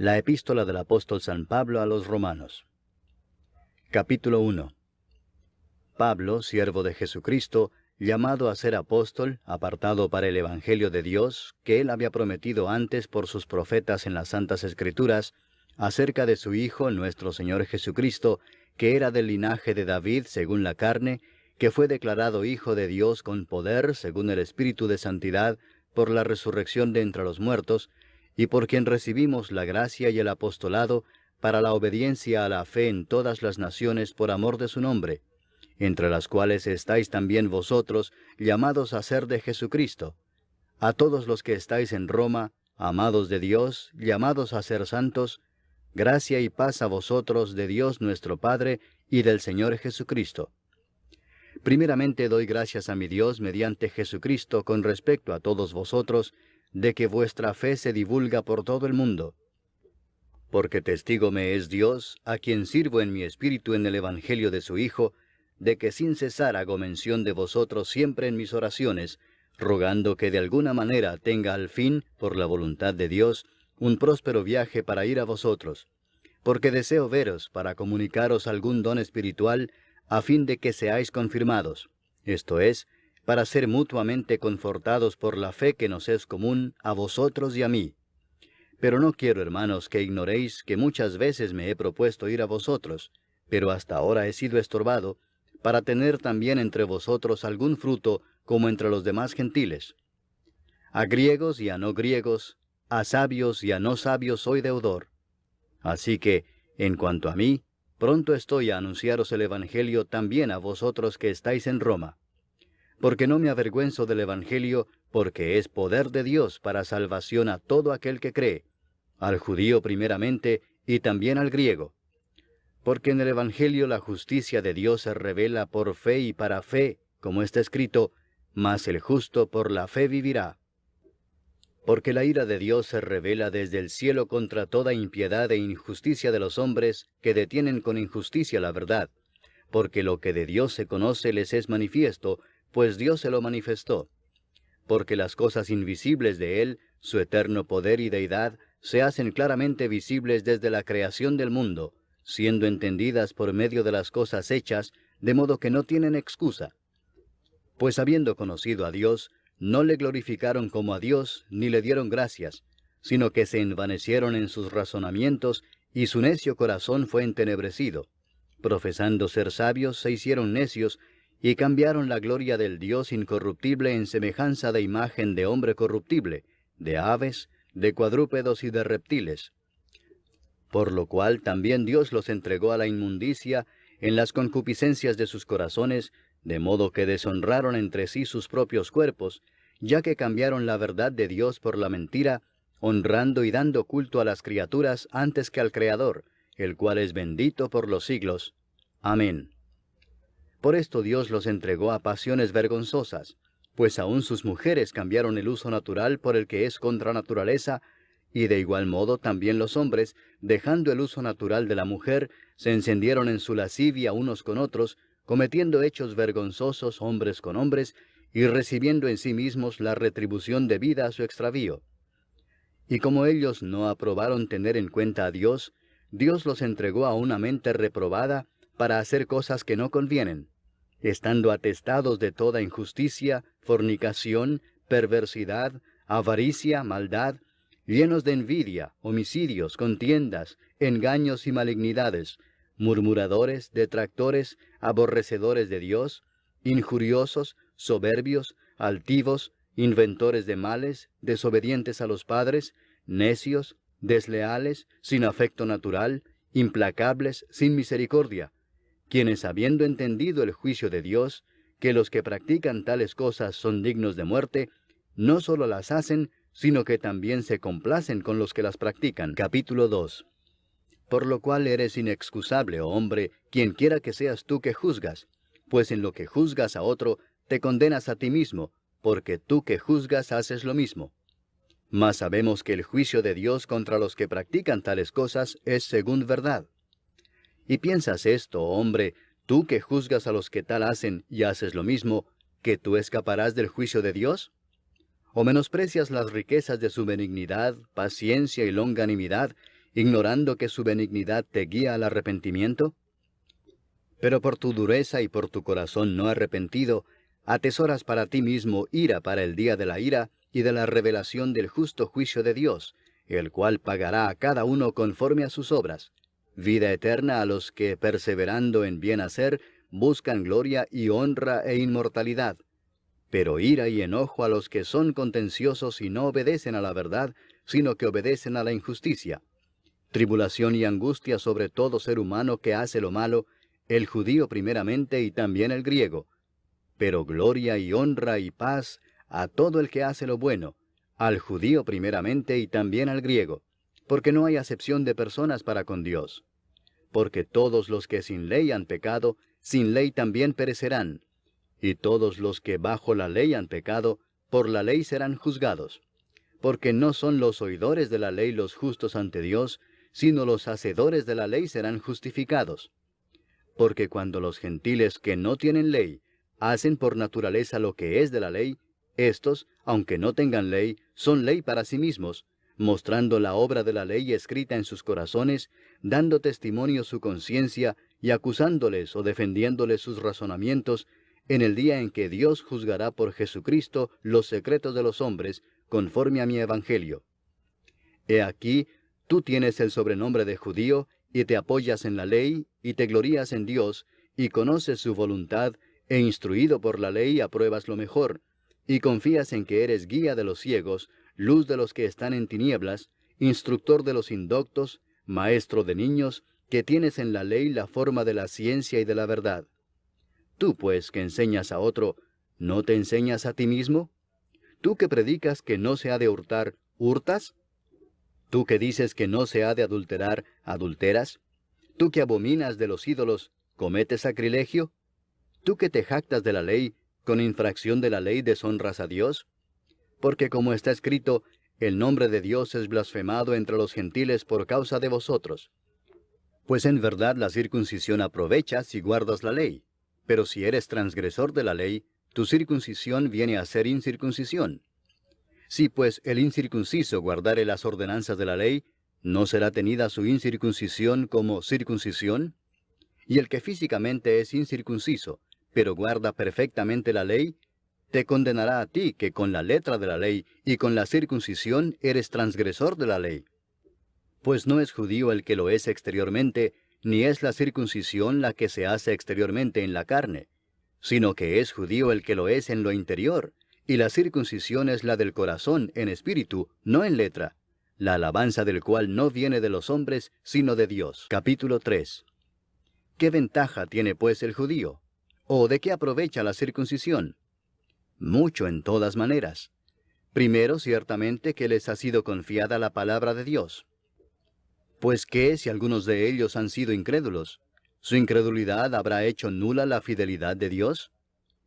La epístola del apóstol San Pablo a los Romanos. Capítulo 1. Pablo, siervo de Jesucristo, llamado a ser apóstol, apartado para el Evangelio de Dios, que él había prometido antes por sus profetas en las Santas Escrituras, acerca de su Hijo, nuestro Señor Jesucristo, que era del linaje de David según la carne, que fue declarado Hijo de Dios con poder, según el Espíritu de Santidad, por la resurrección de entre los muertos, y por quien recibimos la gracia y el apostolado para la obediencia a la fe en todas las naciones por amor de su nombre, entre las cuales estáis también vosotros, llamados a ser de Jesucristo. A todos los que estáis en Roma, amados de Dios, llamados a ser santos, gracia y paz a vosotros de Dios nuestro Padre y del Señor Jesucristo. Primeramente doy gracias a mi Dios mediante Jesucristo con respecto a todos vosotros, de que vuestra fe se divulga por todo el mundo. Porque testigo me es Dios, a quien sirvo en mi espíritu en el Evangelio de su Hijo, de que sin cesar hago mención de vosotros siempre en mis oraciones, rogando que de alguna manera tenga al fin, por la voluntad de Dios, un próspero viaje para ir a vosotros. Porque deseo veros para comunicaros algún don espiritual, a fin de que seáis confirmados, esto es, para ser mutuamente confortados por la fe que nos es común a vosotros y a mí. Pero no quiero, hermanos, que ignoréis que muchas veces me he propuesto ir a vosotros, pero hasta ahora he sido estorbado, para tener también entre vosotros algún fruto como entre los demás gentiles. A griegos y a no griegos, a sabios y a no sabios soy deudor. Así que, en cuanto a mí, pronto estoy a anunciaros el Evangelio también a vosotros que estáis en Roma. Porque no me avergüenzo del Evangelio, porque es poder de Dios para salvación a todo aquel que cree, al judío primeramente y también al griego. Porque en el Evangelio la justicia de Dios se revela por fe y para fe, como está escrito, mas el justo por la fe vivirá. Porque la ira de Dios se revela desde el cielo contra toda impiedad e injusticia de los hombres que detienen con injusticia la verdad, porque lo que de Dios se conoce les es manifiesto, pues Dios se lo manifestó. Porque las cosas invisibles de Él, su eterno poder y deidad, se hacen claramente visibles desde la creación del mundo, siendo entendidas por medio de las cosas hechas, de modo que no tienen excusa. Pues habiendo conocido a Dios, no le glorificaron como a Dios, ni le dieron gracias, sino que se envanecieron en sus razonamientos, y su necio corazón fue entenebrecido. Profesando ser sabios, se hicieron necios, y cambiaron la gloria del Dios incorruptible en semejanza de imagen de hombre corruptible, de aves, de cuadrúpedos y de reptiles. Por lo cual también Dios los entregó a la inmundicia en las concupiscencias de sus corazones, de modo que deshonraron entre sí sus propios cuerpos, ya que cambiaron la verdad de Dios por la mentira, honrando y dando culto a las criaturas antes que al Creador, el cual es bendito por los siglos. Amén. Por esto Dios los entregó a pasiones vergonzosas, pues aun sus mujeres cambiaron el uso natural por el que es contra naturaleza, y de igual modo también los hombres, dejando el uso natural de la mujer, se encendieron en su lascivia unos con otros, cometiendo hechos vergonzosos hombres con hombres, y recibiendo en sí mismos la retribución debida a su extravío. Y como ellos no aprobaron tener en cuenta a Dios, Dios los entregó a una mente reprobada para hacer cosas que no convienen, estando atestados de toda injusticia, fornicación, perversidad, avaricia, maldad, llenos de envidia, homicidios, contiendas, engaños y malignidades, murmuradores, detractores, aborrecedores de Dios, injuriosos, soberbios, altivos, inventores de males, desobedientes a los padres, necios, desleales, sin afecto natural, implacables, sin misericordia, quienes habiendo entendido el juicio de Dios, que los que practican tales cosas son dignos de muerte, no solo las hacen, sino que también se complacen con los que las practican. Capítulo 2. Por lo cual eres inexcusable, oh hombre, quien quiera que seas tú que juzgas, pues en lo que juzgas a otro, te condenas a ti mismo, porque tú que juzgas haces lo mismo. Mas sabemos que el juicio de Dios contra los que practican tales cosas es según verdad. ¿Y piensas esto, oh hombre, tú que juzgas a los que tal hacen y haces lo mismo, que tú escaparás del juicio de Dios? ¿O menosprecias las riquezas de su benignidad, paciencia y longanimidad, ignorando que su benignidad te guía al arrepentimiento? Pero por tu dureza y por tu corazón no arrepentido, atesoras para ti mismo ira para el día de la ira y de la revelación del justo juicio de Dios, el cual pagará a cada uno conforme a sus obras. Vida eterna a los que, perseverando en bien hacer, buscan gloria y honra e inmortalidad. Pero ira y enojo a los que son contenciosos y no obedecen a la verdad, sino que obedecen a la injusticia. Tribulación y angustia sobre todo ser humano que hace lo malo, el judío primeramente y también el griego. Pero gloria y honra y paz a todo el que hace lo bueno, al judío primeramente y también al griego, porque no hay acepción de personas para con Dios. Porque todos los que sin ley han pecado, sin ley también perecerán, y todos los que bajo la ley han pecado, por la ley serán juzgados. Porque no son los oidores de la ley los justos ante Dios, sino los hacedores de la ley serán justificados. Porque cuando los gentiles que no tienen ley hacen por naturaleza lo que es de la ley, éstos, aunque no tengan ley, son ley para sí mismos, mostrando la obra de la ley escrita en sus corazones, dando testimonio su conciencia y acusándoles o defendiéndoles sus razonamientos, en el día en que Dios juzgará por Jesucristo los secretos de los hombres, conforme a mi evangelio. He aquí, tú tienes el sobrenombre de judío, y te apoyas en la ley, y te glorías en Dios, y conoces su voluntad, e instruido por la ley apruebas lo mejor, y confías en que eres guía de los ciegos, luz de los que están en tinieblas, instructor de los indoctos, maestro de niños, que tienes en la ley la forma de la ciencia y de la verdad. Tú, pues, que enseñas a otro, ¿no te enseñas a ti mismo? Tú que predicas que no se ha de hurtar, ¿hurtas? Tú que dices que no se ha de adulterar, ¿adulteras? Tú que abominas de los ídolos, ¿cometes sacrilegio? Tú que te jactas de la ley, ¿con infracción de la ley deshonras a Dios? Porque como está escrito, el nombre de Dios es blasfemado entre los gentiles por causa de vosotros. Pues en verdad la circuncisión aprovecha si guardas la ley, pero si eres transgresor de la ley, tu circuncisión viene a ser incircuncisión. Si pues el incircunciso guardare las ordenanzas de la ley, ¿no será tenida su incircuncisión como circuncisión? Y el que físicamente es incircunciso, pero guarda perfectamente la ley, te condenará a ti que con la letra de la ley y con la circuncisión eres transgresor de la ley. Pues no es judío el que lo es exteriormente, ni es la circuncisión la que se hace exteriormente en la carne, sino que es judío el que lo es en lo interior, y la circuncisión es la del corazón en espíritu, no en letra, la alabanza del cual no viene de los hombres, sino de Dios. Capítulo 3. ¿Qué ventaja tiene pues el judío? ¿O de qué aprovecha la circuncisión? Mucho en todas maneras. Primero, ciertamente que les ha sido confiada la palabra de Dios. Pues ¿qué si algunos de ellos han sido incrédulos? ¿Su incredulidad habrá hecho nula la fidelidad de Dios?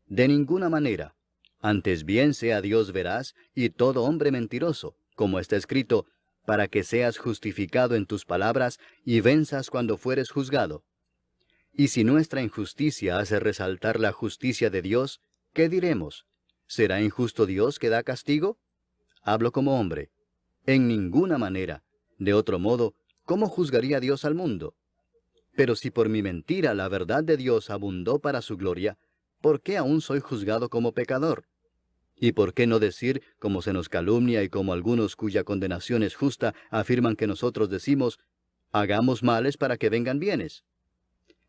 De ninguna manera. Antes bien sea Dios veraz y todo hombre mentiroso, como está escrito, para que seas justificado en tus palabras y venzas cuando fueres juzgado. Y si nuestra injusticia hace resaltar la justicia de Dios, ¿qué diremos? ¿Será injusto Dios que da castigo? Hablo como hombre. En ninguna manera. De otro modo, ¿cómo juzgaría Dios al mundo? Pero si por mi mentira la verdad de Dios abundó para su gloria, ¿por qué aún soy juzgado como pecador? ¿Y por qué no decir, como se nos calumnia y como algunos cuya condenación es justa afirman que nosotros decimos, hagamos males para que vengan bienes?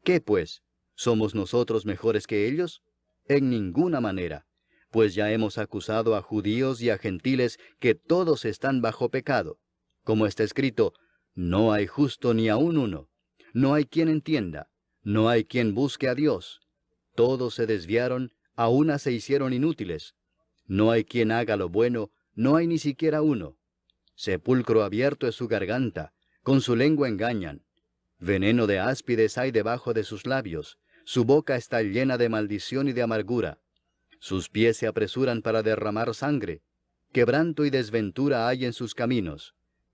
¿Qué pues? ¿Somos nosotros mejores que ellos? En ninguna manera, pues ya hemos acusado a judíos y a gentiles que todos están bajo pecado. Como está escrito, no hay justo ni aun uno, no hay quien entienda, no hay quien busque a Dios. Todos se desviaron, a una se hicieron inútiles. No hay quien haga lo bueno, no hay ni siquiera uno. Sepulcro abierto es su garganta, con su lengua engañan. Veneno de áspides hay debajo de sus labios, su boca está llena de maldición y de amargura. Sus pies se apresuran para derramar sangre. Quebranto y desventura hay en sus caminos,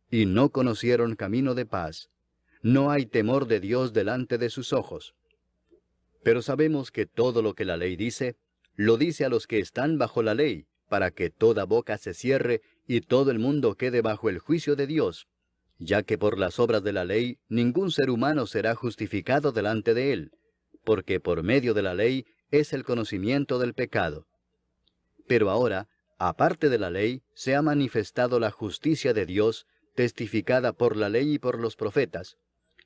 y no conocieron camino de paz. No hay temor de Dios delante de sus ojos. Pero sabemos que todo lo que la ley dice, lo dice a los que están bajo la ley, para que toda boca se cierre y todo el mundo quede bajo el juicio de Dios. ya que por las obras de la ley ningún ser humano será justificado delante de él, porque por medio de la ley es el conocimiento del pecado. Pero ahora, aparte de la ley, se ha manifestado la justicia de Dios, testificada por la ley y por los profetas,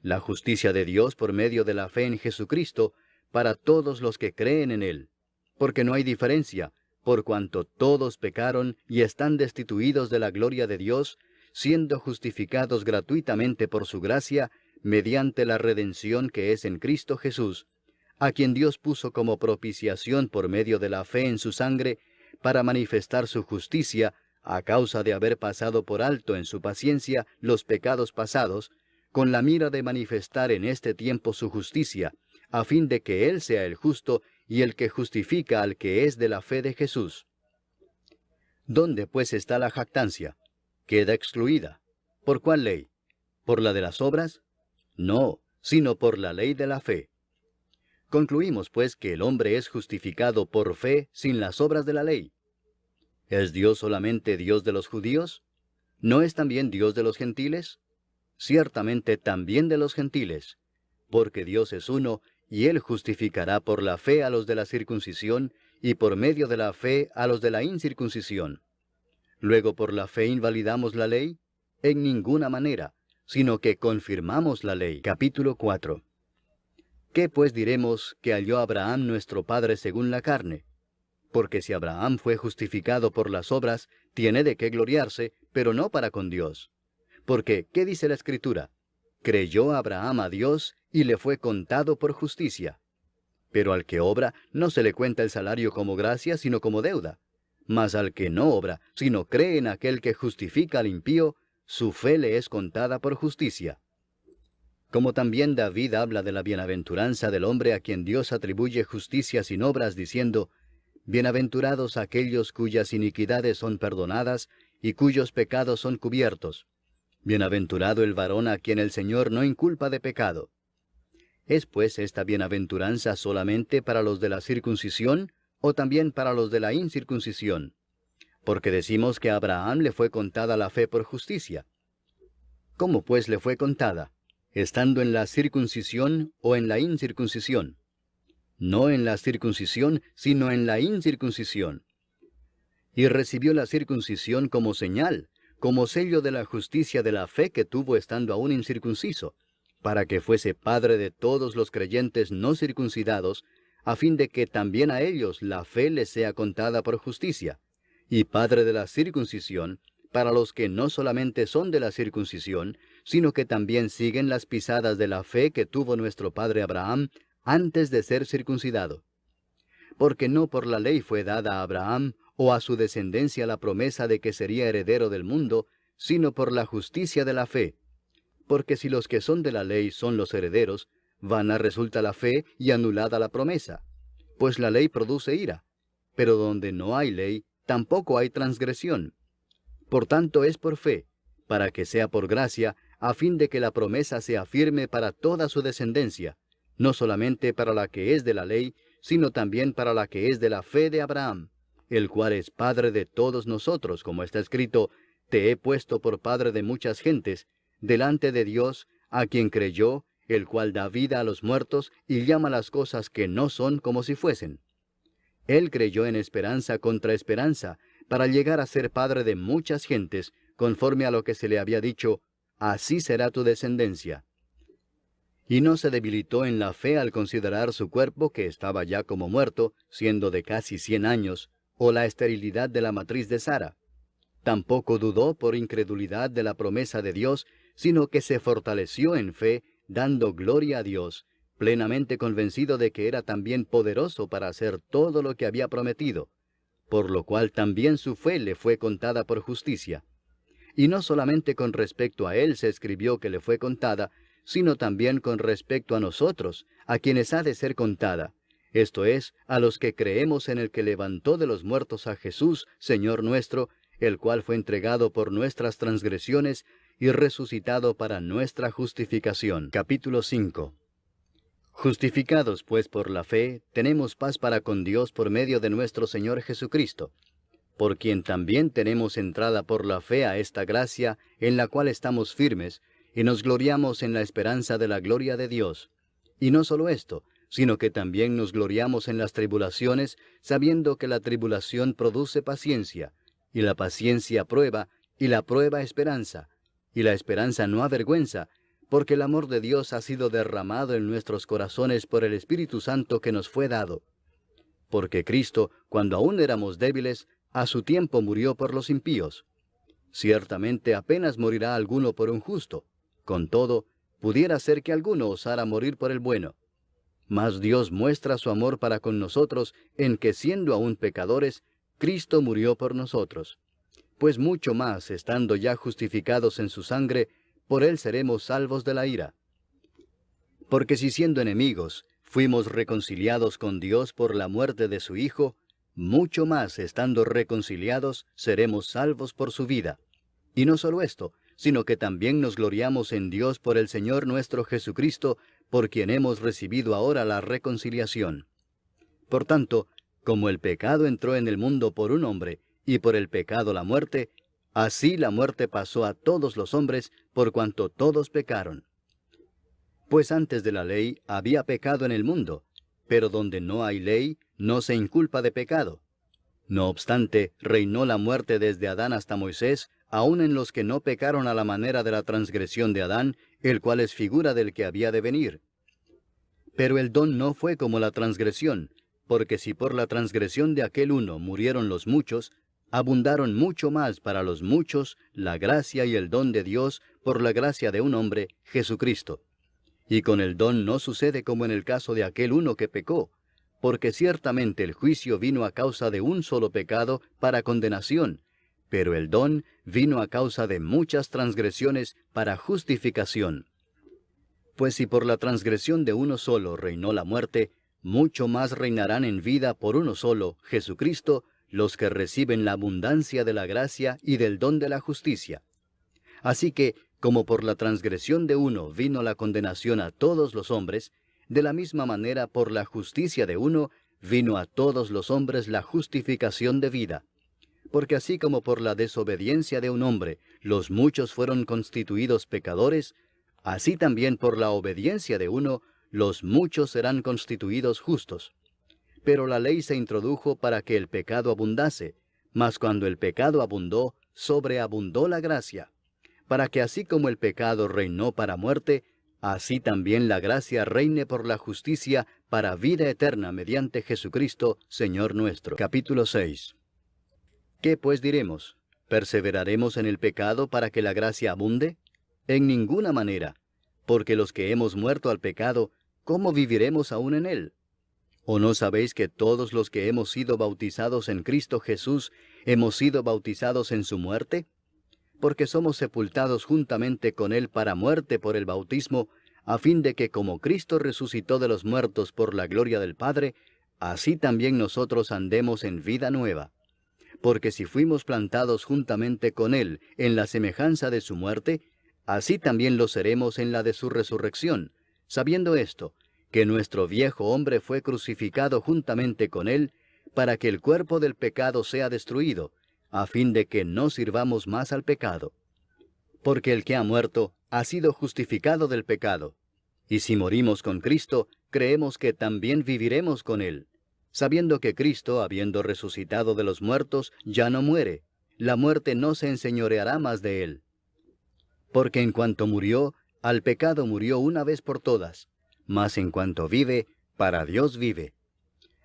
la justicia de Dios por medio de la fe en Jesucristo, para todos los que creen en Él, porque no hay diferencia, por cuanto todos pecaron y están destituidos de la gloria de Dios, siendo justificados gratuitamente por su gracia, mediante la redención que es en Cristo Jesús, a quien Dios puso como propiciación por medio de la fe en su sangre, para manifestar su justicia, a causa de haber pasado por alto en su paciencia los pecados pasados, con la mira de manifestar en este tiempo su justicia, a fin de que Él sea el justo y el que justifica al que es de la fe de Jesús. ¿Dónde pues está la jactancia? Queda excluida. ¿Por cuál ley? ¿Por la de las obras? No, sino por la ley de la fe. Concluimos pues que el hombre es justificado por fe sin las obras de la ley. ¿Es Dios solamente Dios de los judíos? ¿No es también Dios de los gentiles? Ciertamente también de los gentiles, porque Dios es uno, y Él justificará por la fe a los de la circuncisión, y por medio de la fe a los de la incircuncisión. Luego por la fe invalidamos la ley, en ninguna manera, sino que confirmamos la ley. Capítulo 4. ¿Qué pues diremos que halló Abraham nuestro padre según la carne? Porque si Abraham fue justificado por las obras, tiene de qué gloriarse, pero no para con Dios. Porque, ¿qué dice la Escritura? Creyó Abraham a Dios, y le fue contado por justicia. Pero al que obra, no se le cuenta el salario como gracia, sino como deuda. Mas al que no obra, sino cree en aquel que justifica al impío, su fe le es contada por justicia. Como también David habla de la bienaventuranza del hombre a quien Dios atribuye justicia sin obras, diciendo, Bienaventurados aquellos cuyas iniquidades son perdonadas, y cuyos pecados son cubiertos. Bienaventurado el varón a quien el Señor no inculpa de pecado. ¿Es pues esta bienaventuranza solamente para los de la circuncisión, o también para los de la incircuncisión? Porque decimos que a Abraham le fue contada la fe por justicia. ¿Cómo pues le fue contada? ¿Estando en la circuncisión o en la incircuncisión? No en la circuncisión, sino en la incircuncisión. Y recibió la circuncisión como señal, como sello de la justicia de la fe que tuvo estando aún incircunciso, para que fuese padre de todos los creyentes no circuncidados, a fin de que también a ellos la fe les sea contada por justicia, y padre de la circuncisión, para los que no solamente son de la circuncisión, sino que también siguen las pisadas de la fe que tuvo nuestro padre Abraham antes de ser circuncidado. Porque no por la ley fue dada a Abraham o a su descendencia la promesa de que sería heredero del mundo, sino por la justicia de la fe. Porque si los que son de la ley son los herederos, vana resulta la fe y anulada la promesa. Pues la ley produce ira, pero donde no hay ley, tampoco hay transgresión. Por tanto es por fe, para que sea por gracia, a fin de que la promesa sea firme para toda su descendencia, no solamente para la que es de la ley, sino también para la que es de la fe de Abraham, el cual es padre de todos nosotros, como está escrito, Te he puesto por padre de muchas gentes, delante de Dios, a quien creyó, el cual da vida a los muertos y llama las cosas que no son como si fuesen. Él creyó en esperanza contra esperanza, para llegar a ser padre de muchas gentes, conforme a lo que se le había dicho, así será tu descendencia. Y no se debilitó en la fe al considerar su cuerpo que estaba ya como muerto, siendo de casi 100 años, o la esterilidad de la matriz de Sara. Tampoco dudó por incredulidad de la promesa de Dios, sino que se fortaleció en fe, dando gloria a Dios, plenamente convencido de que era también poderoso para hacer todo lo que había prometido, por lo cual también su fe le fue contada por justicia. Y no solamente con respecto a él se escribió que le fue contada, sino también con respecto a nosotros, a quienes ha de ser contada, esto es, a los que creemos en el que levantó de los muertos a Jesús, Señor nuestro, el cual fue entregado por nuestras transgresiones y resucitado para nuestra justificación. Capítulo 5. Justificados pues por la fe, tenemos paz para con Dios por medio de nuestro Señor Jesucristo, por quien también tenemos entrada por la fe a esta gracia en la cual estamos firmes, y nos gloriamos en la esperanza de la gloria de Dios. Y no solo esto, sino que también nos gloriamos en las tribulaciones, sabiendo que la tribulación produce paciencia, y la paciencia prueba, y la prueba esperanza, y la esperanza no avergüenza, porque el amor de Dios ha sido derramado en nuestros corazones por el Espíritu Santo que nos fue dado. Porque Cristo, cuando aún éramos débiles, a su tiempo murió por los impíos. Ciertamente apenas morirá alguno por un justo. Con todo, pudiera ser que alguno osara morir por el bueno. Mas Dios muestra su amor para con nosotros en que, siendo aún pecadores, Cristo murió por nosotros. Pues mucho más, estando ya justificados en su sangre, por él seremos salvos de la ira. Porque si siendo enemigos, fuimos reconciliados con Dios por la muerte de su Hijo, mucho más, estando reconciliados, seremos salvos por su vida. Y no solo esto, sino que también nos gloriamos en Dios por el Señor nuestro Jesucristo, por quien hemos recibido ahora la reconciliación. Por tanto, como el pecado entró en el mundo por un hombre, y por el pecado la muerte, así la muerte pasó a todos los hombres, por cuanto todos pecaron. Pues antes de la ley había pecado en el mundo, pero donde no hay ley, no se inculpa de pecado. No obstante, reinó la muerte desde Adán hasta Moisés, aun en los que no pecaron a la manera de la transgresión de Adán, el cual es figura del que había de venir. Pero el don no fue como la transgresión, porque si por la transgresión de aquel uno murieron los muchos, abundaron mucho más para los muchos la gracia y el don de Dios por la gracia de un hombre, Jesucristo. Y con el don no sucede como en el caso de aquel uno que pecó, porque ciertamente el juicio vino a causa de un solo pecado para condenación, pero el don vino a causa de muchas transgresiones para justificación. Pues si por la transgresión de uno solo reinó la muerte, mucho más reinarán en vida por uno solo, Jesucristo, los que reciben la abundancia de la gracia y del don de la justicia. Así que, como por la transgresión de uno vino la condenación a todos los hombres, de la misma manera por la justicia de uno vino a todos los hombres la justificación de vida. Porque así como por la desobediencia de un hombre los muchos fueron constituidos pecadores, así también por la obediencia de uno los muchos serán constituidos justos. Pero la ley se introdujo para que el pecado abundase, mas cuando el pecado abundó, sobreabundó la gracia, para que así como el pecado reinó para muerte, así también la gracia reine por la justicia para vida eterna mediante Jesucristo, Señor nuestro. Capítulo 6. ¿Qué pues diremos? ¿Perseveraremos en el pecado para que la gracia abunde? En ninguna manera, porque los que hemos muerto al pecado, ¿cómo viviremos aún en él? ¿O no sabéis que todos los que hemos sido bautizados en Cristo Jesús, hemos sido bautizados en su muerte? Porque somos sepultados juntamente con él para muerte por el bautismo, a fin de que como Cristo resucitó de los muertos por la gloria del Padre, así también nosotros andemos en vida nueva. Porque si fuimos plantados juntamente con él en la semejanza de su muerte, así también lo seremos en la de su resurrección, sabiendo esto, que nuestro viejo hombre fue crucificado juntamente con él, para que el cuerpo del pecado sea destruido, a fin de que no sirvamos más al pecado. Porque el que ha muerto ha sido justificado del pecado. Y si morimos con Cristo, creemos que también viviremos con él, sabiendo que Cristo, habiendo resucitado de los muertos, ya no muere. La muerte no se enseñoreará más de él. Porque en cuanto murió, al pecado murió una vez por todas, mas en cuanto vive, para Dios vive.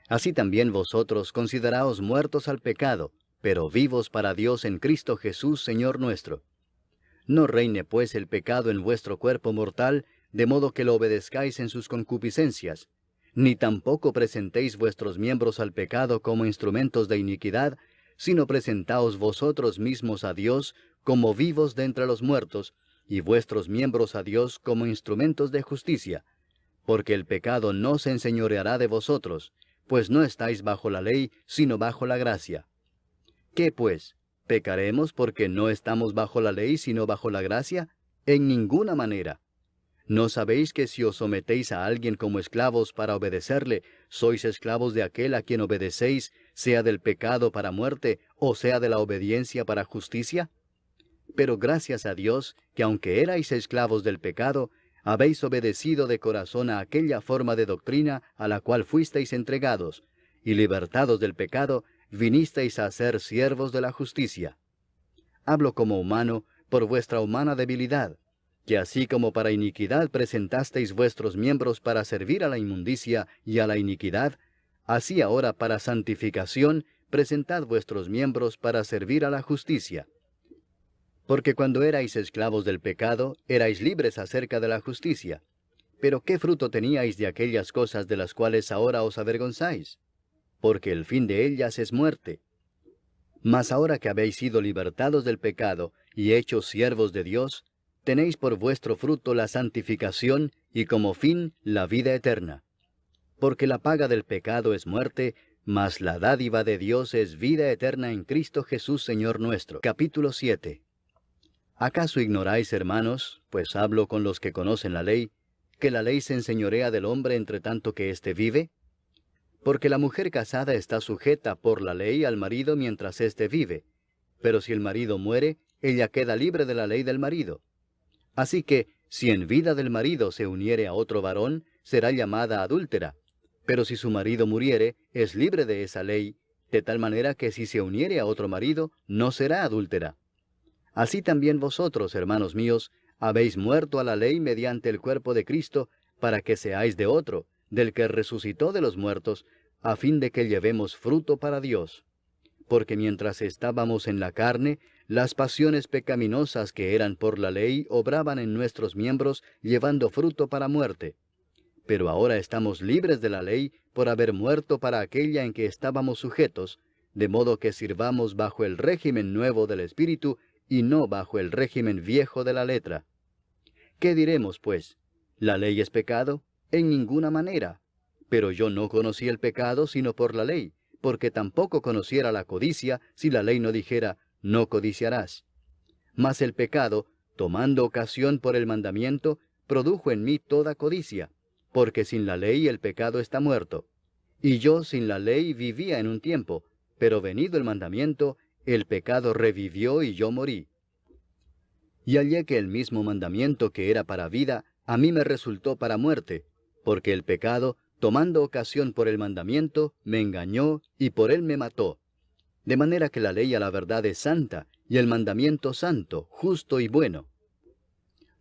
Así también vosotros consideraos muertos al pecado, pero vivos para Dios en Cristo Jesús, Señor nuestro. No reine pues el pecado en vuestro cuerpo mortal, de modo que lo obedezcáis en sus concupiscencias, ni tampoco presentéis vuestros miembros al pecado como instrumentos de iniquidad, sino presentaos vosotros mismos a Dios como vivos de entre los muertos, y vuestros miembros a Dios como instrumentos de justicia, porque el pecado no se enseñoreará de vosotros, pues no estáis bajo la ley, sino bajo la gracia. ¿Qué pues? ¿Pecaremos porque no estamos bajo la ley, sino bajo la gracia? En ninguna manera. ¿No sabéis que si os sometéis a alguien como esclavos para obedecerle, sois esclavos de aquel a quien obedecéis, sea del pecado para muerte, o sea de la obediencia para justicia? Pero gracias a Dios, que aunque erais esclavos del pecado, habéis obedecido de corazón a aquella forma de doctrina a la cual fuisteis entregados, y libertados del pecado, vinisteis a ser siervos de la justicia. Hablo como humano, por vuestra humana debilidad, que así como para iniquidad presentasteis vuestros miembros para servir a la inmundicia y a la iniquidad, así ahora para santificación presentad vuestros miembros para servir a la justicia. Porque cuando erais esclavos del pecado, erais libres acerca de la justicia. Pero ¿qué fruto teníais de aquellas cosas de las cuales ahora os avergonzáis? Porque el fin de ellas es muerte. Mas ahora que habéis sido libertados del pecado y hechos siervos de Dios, tenéis por vuestro fruto la santificación y como fin la vida eterna. Porque la paga del pecado es muerte, mas la dádiva de Dios es vida eterna en Cristo Jesús Señor nuestro. Capítulo 7. ¿Acaso ignoráis, hermanos, pues hablo con los que conocen la ley, que la ley se enseñorea del hombre entre tanto que éste vive? Porque la mujer casada está sujeta por la ley al marido mientras éste vive, pero si el marido muere, ella queda libre de la ley del marido. Así que, si en vida del marido se uniere a otro varón, será llamada adúltera, pero si su marido muriere, es libre de esa ley, de tal manera que si se uniere a otro marido, no será adúltera. Así también vosotros, hermanos míos, habéis muerto a la ley mediante el cuerpo de Cristo, para que seáis de otro, del que resucitó de los muertos, a fin de que llevemos fruto para Dios. Porque mientras estábamos en la carne, las pasiones pecaminosas que eran por la ley obraban en nuestros miembros, llevando fruto para muerte. Pero ahora estamos libres de la ley por haber muerto para aquella en que estábamos sujetos, de modo que sirvamos bajo el régimen nuevo del Espíritu, y no bajo el régimen viejo de la letra. ¿Qué diremos, pues? ¿La ley es pecado? En ninguna manera. Pero yo no conocí el pecado sino por la ley, porque tampoco conociera la codicia si la ley no dijera, no codiciarás. Mas el pecado, tomando ocasión por el mandamiento, produjo en mí toda codicia, porque sin la ley el pecado está muerto. Y yo sin la ley vivía en un tiempo, pero venido el mandamiento, el pecado revivió y yo morí. Y hallé que el mismo mandamiento que era para vida, a mí me resultó para muerte, porque el pecado, tomando ocasión por el mandamiento, me engañó y por él me mató. De manera que la ley a la verdad es santa, y el mandamiento santo, justo y bueno.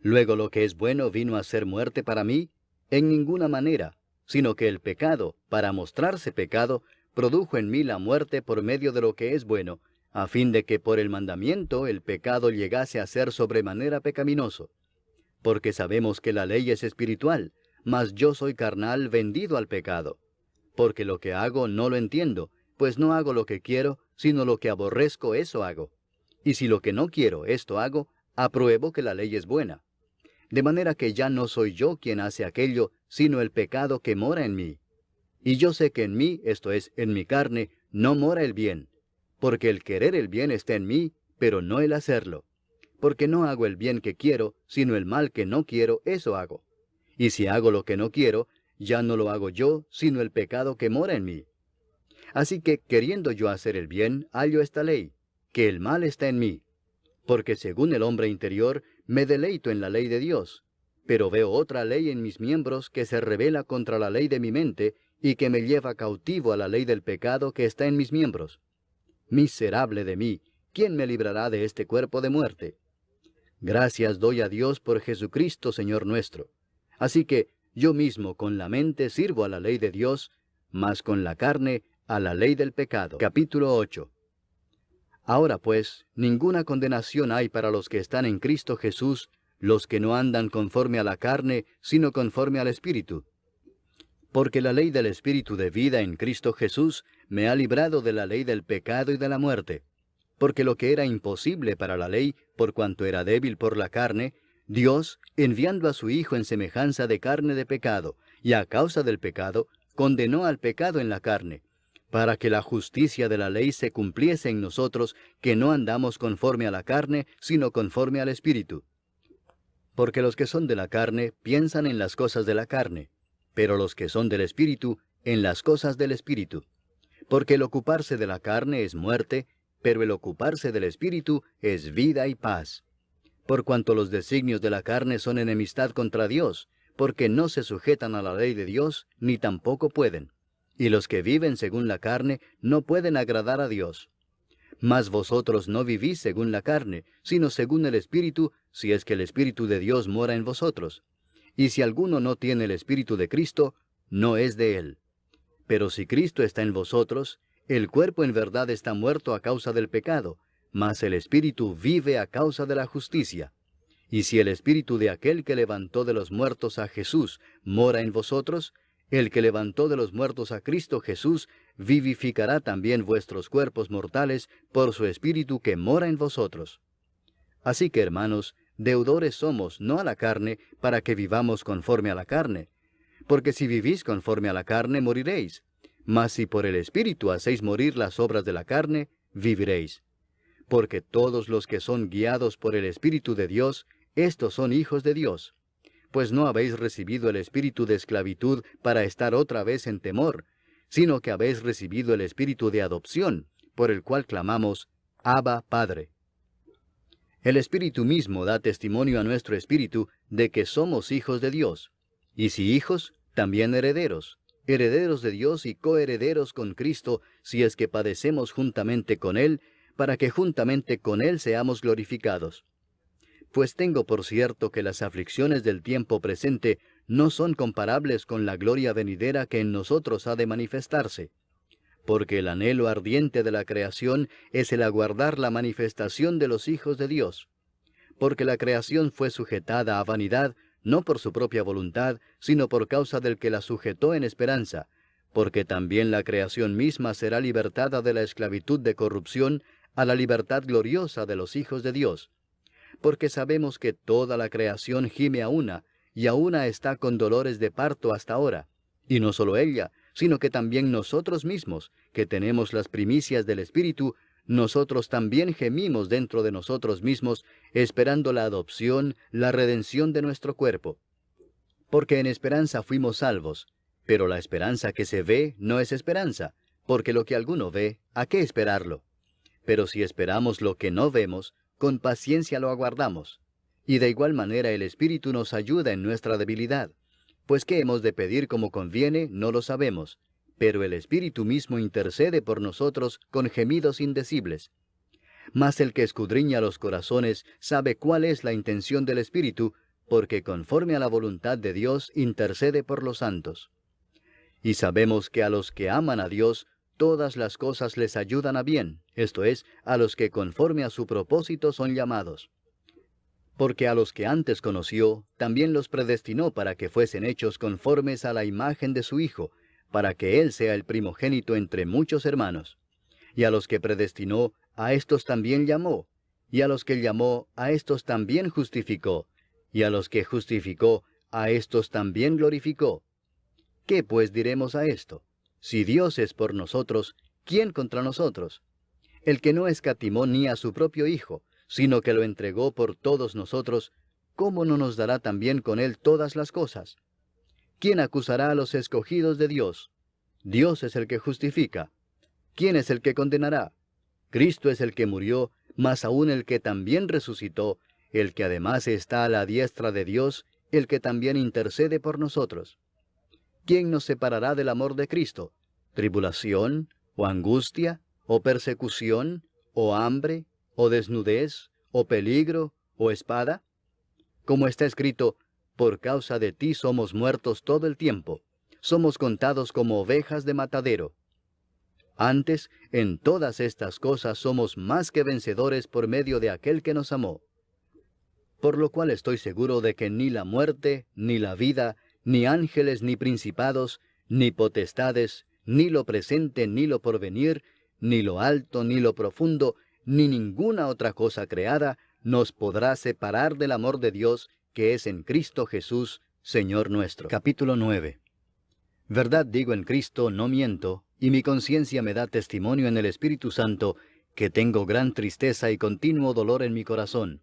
Luego lo que es bueno vino a ser muerte para mí, en ninguna manera, sino que el pecado, para mostrarse pecado, produjo en mí la muerte por medio de lo que es bueno, a fin de que por el mandamiento el pecado llegase a ser sobremanera pecaminoso. Porque sabemos que la ley es espiritual, mas yo soy carnal vendido al pecado. Porque lo que hago no lo entiendo, pues no hago lo que quiero, sino lo que aborrezco eso hago. Y si lo que no quiero esto hago, apruebo que la ley es buena. De manera que ya no soy yo quien hace aquello, sino el pecado que mora en mí. Y yo sé que en mí, esto es, en mi carne, no mora el bien. Porque el querer el bien está en mí, pero no el hacerlo. Porque no hago el bien que quiero, sino el mal que no quiero, eso hago. Y si hago lo que no quiero, ya no lo hago yo, sino el pecado que mora en mí. Así que, queriendo yo hacer el bien, hallo esta ley, que el mal está en mí. Porque según el hombre interior, me deleito en la ley de Dios. Pero veo otra ley en mis miembros que se rebela contra la ley de mi mente, y que me lleva cautivo a la ley del pecado que está en mis miembros. Miserable de mí, ¿quién me librará de este cuerpo de muerte? Gracias doy a Dios por Jesucristo, Señor nuestro. Así que yo mismo con la mente sirvo a la ley de Dios, mas con la carne a la ley del pecado. Capítulo 8. Ahora pues, ninguna condenación hay para los que están en Cristo Jesús, los que no andan conforme a la carne, sino conforme al Espíritu. Porque la ley del Espíritu de vida en Cristo Jesús me ha librado de la ley del pecado y de la muerte. Porque lo que era imposible para la ley, por cuanto era débil por la carne, Dios, enviando a su Hijo en semejanza de carne de pecado, y a causa del pecado, condenó al pecado en la carne, para que la justicia de la ley se cumpliese en nosotros, que no andamos conforme a la carne, sino conforme al Espíritu. Porque los que son de la carne piensan en las cosas de la carne, pero los que son del Espíritu, en las cosas del Espíritu. Porque el ocuparse de la carne es muerte, pero el ocuparse del Espíritu es vida y paz. Por cuanto los designios de la carne son enemistad contra Dios, porque no se sujetan a la ley de Dios, ni tampoco pueden. Y los que viven según la carne no pueden agradar a Dios. Mas vosotros no vivís según la carne, sino según el Espíritu, si es que el Espíritu de Dios mora en vosotros. Y si alguno no tiene el Espíritu de Cristo, no es de él. Pero si Cristo está en vosotros, el cuerpo en verdad está muerto a causa del pecado, mas el Espíritu vive a causa de la justicia. Y si el Espíritu de aquel que levantó de los muertos a Jesús mora en vosotros, el que levantó de los muertos a Cristo Jesús vivificará también vuestros cuerpos mortales por su Espíritu que mora en vosotros. Así que, hermanos, deudores somos, no a la carne, para que vivamos conforme a la carne. Porque si vivís conforme a la carne, moriréis. Mas si por el Espíritu hacéis morir las obras de la carne, viviréis. Porque todos los que son guiados por el Espíritu de Dios, estos son hijos de Dios. Pues no habéis recibido el espíritu de esclavitud para estar otra vez en temor, sino que habéis recibido el espíritu de adopción, por el cual clamamos, Abba, Padre. El Espíritu mismo da testimonio a nuestro espíritu de que somos hijos de Dios. Y si hijos, también herederos, herederos de Dios y coherederos con Cristo, si es que padecemos juntamente con Él, para que juntamente con Él seamos glorificados. Pues tengo por cierto que las aflicciones del tiempo presente no son comparables con la gloria venidera que en nosotros ha de manifestarse. Porque el anhelo ardiente de la creación es el aguardar la manifestación de los hijos de Dios. Porque la creación fue sujetada a vanidad, no por su propia voluntad, sino por causa del que la sujetó en esperanza, porque también la creación misma será libertada de la esclavitud de corrupción a la libertad gloriosa de los hijos de Dios. Porque sabemos que toda la creación gime a una, y a una está con dolores de parto hasta ahora. Y no solo ella, sino que también nosotros mismos, que tenemos las primicias del Espíritu, nosotros también gemimos dentro de nosotros mismos, esperando la adopción, la redención de nuestro cuerpo. Porque en esperanza fuimos salvos, pero la esperanza que se ve no es esperanza, porque lo que alguno ve, ¿a qué esperarlo? Pero si esperamos lo que no vemos, con paciencia lo aguardamos. Y de igual manera el Espíritu nos ayuda en nuestra debilidad. Pues qué hemos de pedir como conviene, no lo sabemos. Pero el Espíritu mismo intercede por nosotros con gemidos indecibles. Mas el que escudriña los corazones sabe cuál es la intención del Espíritu, porque conforme a la voluntad de Dios intercede por los santos. Y sabemos que a los que aman a Dios, todas las cosas les ayudan a bien, esto es, a los que conforme a su propósito son llamados. Porque a los que antes conoció, también los predestinó para que fuesen hechos conformes a la imagen de su Hijo, para que Él sea el primogénito entre muchos hermanos. Y a los que predestinó, a éstos también llamó, y a los que llamó, a éstos también justificó, y a los que justificó, a éstos también glorificó. ¿Qué pues diremos a esto? Si Dios es por nosotros, ¿quién contra nosotros? El que no escatimó ni a su propio Hijo, sino que lo entregó por todos nosotros, ¿cómo no nos dará también con Él todas las cosas? ¿Quién acusará a los escogidos de Dios? Dios es el que justifica. ¿Quién es el que condenará? Cristo es el que murió, mas aún el que también resucitó, el que además está a la diestra de Dios, el que también intercede por nosotros. ¿Quién nos separará del amor de Cristo? ¿Tribulación, o angustia, o persecución, o hambre, o desnudez, o peligro, o espada? Como está escrito, por causa de ti somos muertos todo el tiempo, somos contados como ovejas de matadero. Antes, en todas estas cosas somos más que vencedores por medio de aquel que nos amó. Por lo cual estoy seguro de que ni la muerte, ni la vida, ni ángeles, ni principados, ni potestades, ni lo presente, ni lo porvenir, ni lo alto, ni lo profundo, ni ninguna otra cosa creada, nos podrá separar del amor de Dios, que es en Cristo Jesús, Señor nuestro. Capítulo 9. Verdad digo en Cristo, no miento, y mi conciencia me da testimonio en el Espíritu Santo, que tengo gran tristeza y continuo dolor en mi corazón,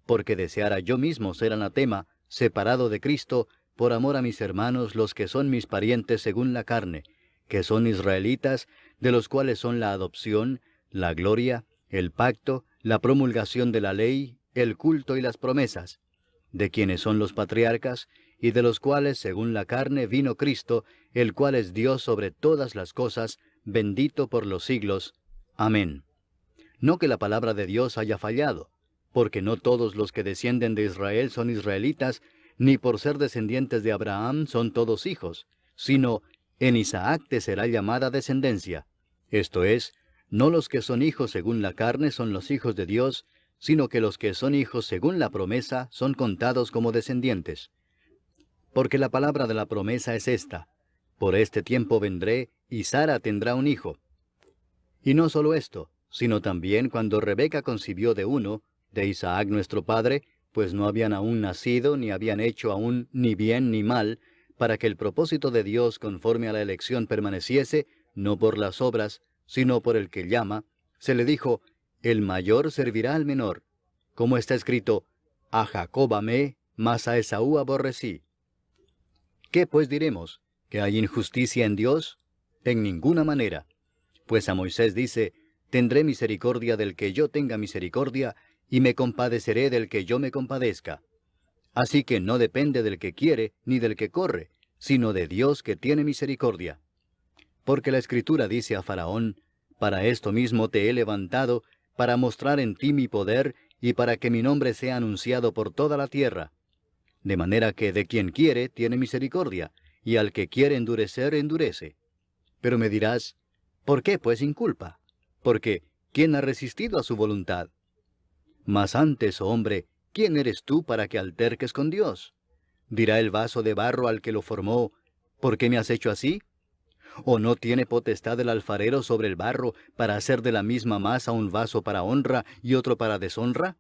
porque deseara yo mismo ser anatema, separado de Cristo, por amor a mis hermanos los que son mis parientes según la carne, que son israelitas, de los cuales son la adopción, la gloria, el pacto, la promulgación de la ley, el culto y las promesas, de quienes son los patriarcas, y de los cuales, según la carne, vino Cristo, el cual es Dios sobre todas las cosas, bendito por los siglos. Amén. No que la palabra de Dios haya fallado, porque no todos los que descienden de Israel son israelitas, ni por ser descendientes de Abraham son todos hijos, sino en Isaac te será llamada descendencia. Esto es, no los que son hijos según la carne son los hijos de Dios, sino que los que son hijos según la promesa son contados como descendientes. Porque la palabra de la promesa es esta: por este tiempo vendré, y Sara tendrá un hijo. Y no solo esto, sino también cuando Rebeca concibió de uno, de Isaac nuestro padre, pues no habían aún nacido, ni habían hecho aún ni bien ni mal, para que el propósito de Dios conforme a la elección permaneciese, no por las obras, sino por el que llama, se le dijo: el mayor servirá al menor. Como está escrito: a Jacob amé, mas a Esaú aborrecí. ¿Qué pues diremos? ¿Que hay injusticia en Dios? En ninguna manera. Pues a Moisés dice: tendré misericordia del que yo tenga misericordia, y me compadeceré del que yo me compadezca. Así que no depende del que quiere, ni del que corre, sino de Dios que tiene misericordia. Porque la Escritura dice a Faraón: para esto mismo te he levantado, para mostrar en ti mi poder, y para que mi nombre sea anunciado por toda la tierra. De manera que de quien quiere tiene misericordia, y al que quiere endurecer, endurece. Pero me dirás: ¿por qué pues inculpa? Porque ¿quién ha resistido a su voluntad? Mas antes, oh hombre, ¿quién eres tú para que alterques con Dios? Dirá el vaso de barro al que lo formó: ¿por qué me has hecho así? ¿O no tiene potestad el alfarero sobre el barro para hacer de la misma masa un vaso para honra y otro para deshonra?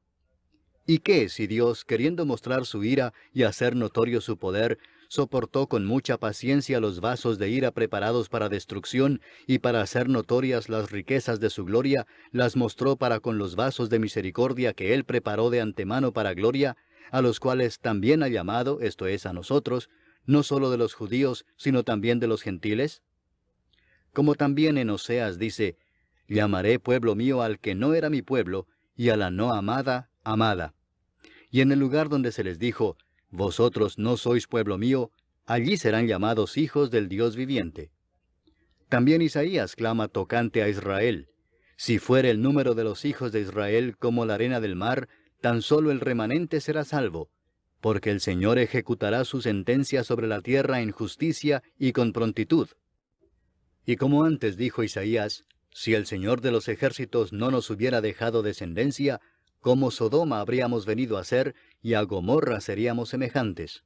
¿Y qué si Dios, queriendo mostrar su ira y hacer notorio su poder, soportó con mucha paciencia los vasos de ira preparados para destrucción, y para hacer notorias las riquezas de su gloria, las mostró para con los vasos de misericordia que Él preparó de antemano para gloria, a los cuales también ha llamado, esto es, a nosotros, no solo de los judíos, sino también de los gentiles? Como también en Oseas dice: llamaré pueblo mío al que no era mi pueblo, y a la no amada, amada. Y en el lugar donde se les dijo: vosotros no sois pueblo mío, allí serán llamados hijos del Dios viviente. También Isaías clama tocante a Israel: si fuere el número de los hijos de Israel como la arena del mar, tan solo el remanente será salvo, porque el Señor ejecutará su sentencia sobre la tierra en justicia y con prontitud. Y como antes dijo Isaías: si el Señor de los ejércitos no nos hubiera dejado descendencia, como Sodoma habríamos venido a ser, y a Gomorra seríamos semejantes.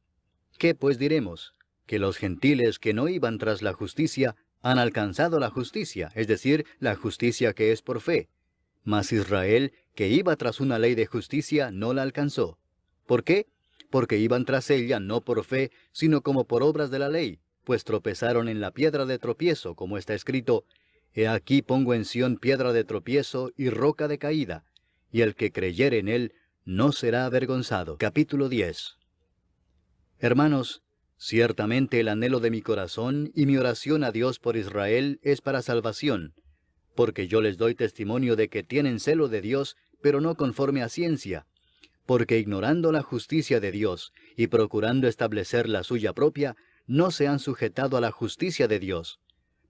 ¿Qué pues diremos? Que los gentiles que no iban tras la justicia han alcanzado la justicia, es decir, la justicia que es por fe. Mas Israel, que iba tras una ley de justicia, no la alcanzó. ¿Por qué? Porque iban tras ella no por fe, sino como por obras de la ley, pues tropezaron en la piedra de tropiezo, como está escrito: he aquí pongo en Sión piedra de tropiezo y roca de caída, y el que creyere en él no será avergonzado. Capítulo 10. Hermanos, ciertamente el anhelo de mi corazón y mi oración a Dios por Israel es para salvación, porque yo les doy testimonio de que tienen celo de Dios, pero no conforme a ciencia, porque ignorando la justicia de Dios y procurando establecer la suya propia, no se han sujetado a la justicia de Dios,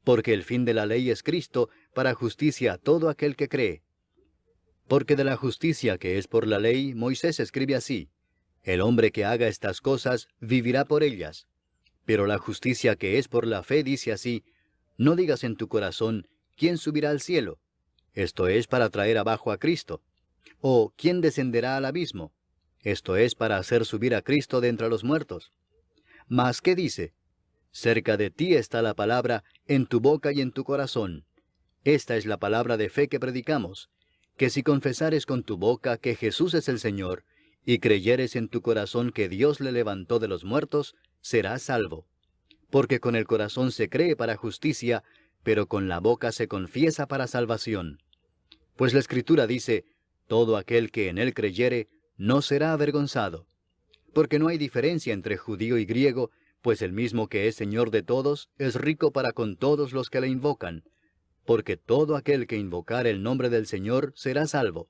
porque el fin de la ley es Cristo, para justicia a todo aquel que cree. Porque de la justicia que es por la ley, Moisés escribe así: el hombre que haga estas cosas vivirá por ellas. Pero la justicia que es por la fe dice así: no digas en tu corazón: ¿quién subirá al cielo? Esto es para traer abajo a Cristo. O ¿quién descenderá al abismo? Esto es para hacer subir a Cristo de entre los muertos. Mas ¿qué dice? Cerca de ti está la palabra, en tu boca y en tu corazón. Esta es la palabra de fe que predicamos: que si confesares con tu boca que Jesús es el Señor, y creyeres en tu corazón que Dios le levantó de los muertos, serás salvo. Porque con el corazón se cree para justicia, pero con la boca se confiesa para salvación. Pues la Escritura dice: todo aquel que en él creyere, no será avergonzado. Porque no hay diferencia entre judío y griego, pues el mismo que es Señor de todos, es rico para con todos los que le invocan. porque todo aquel que invocare el nombre del Señor será salvo.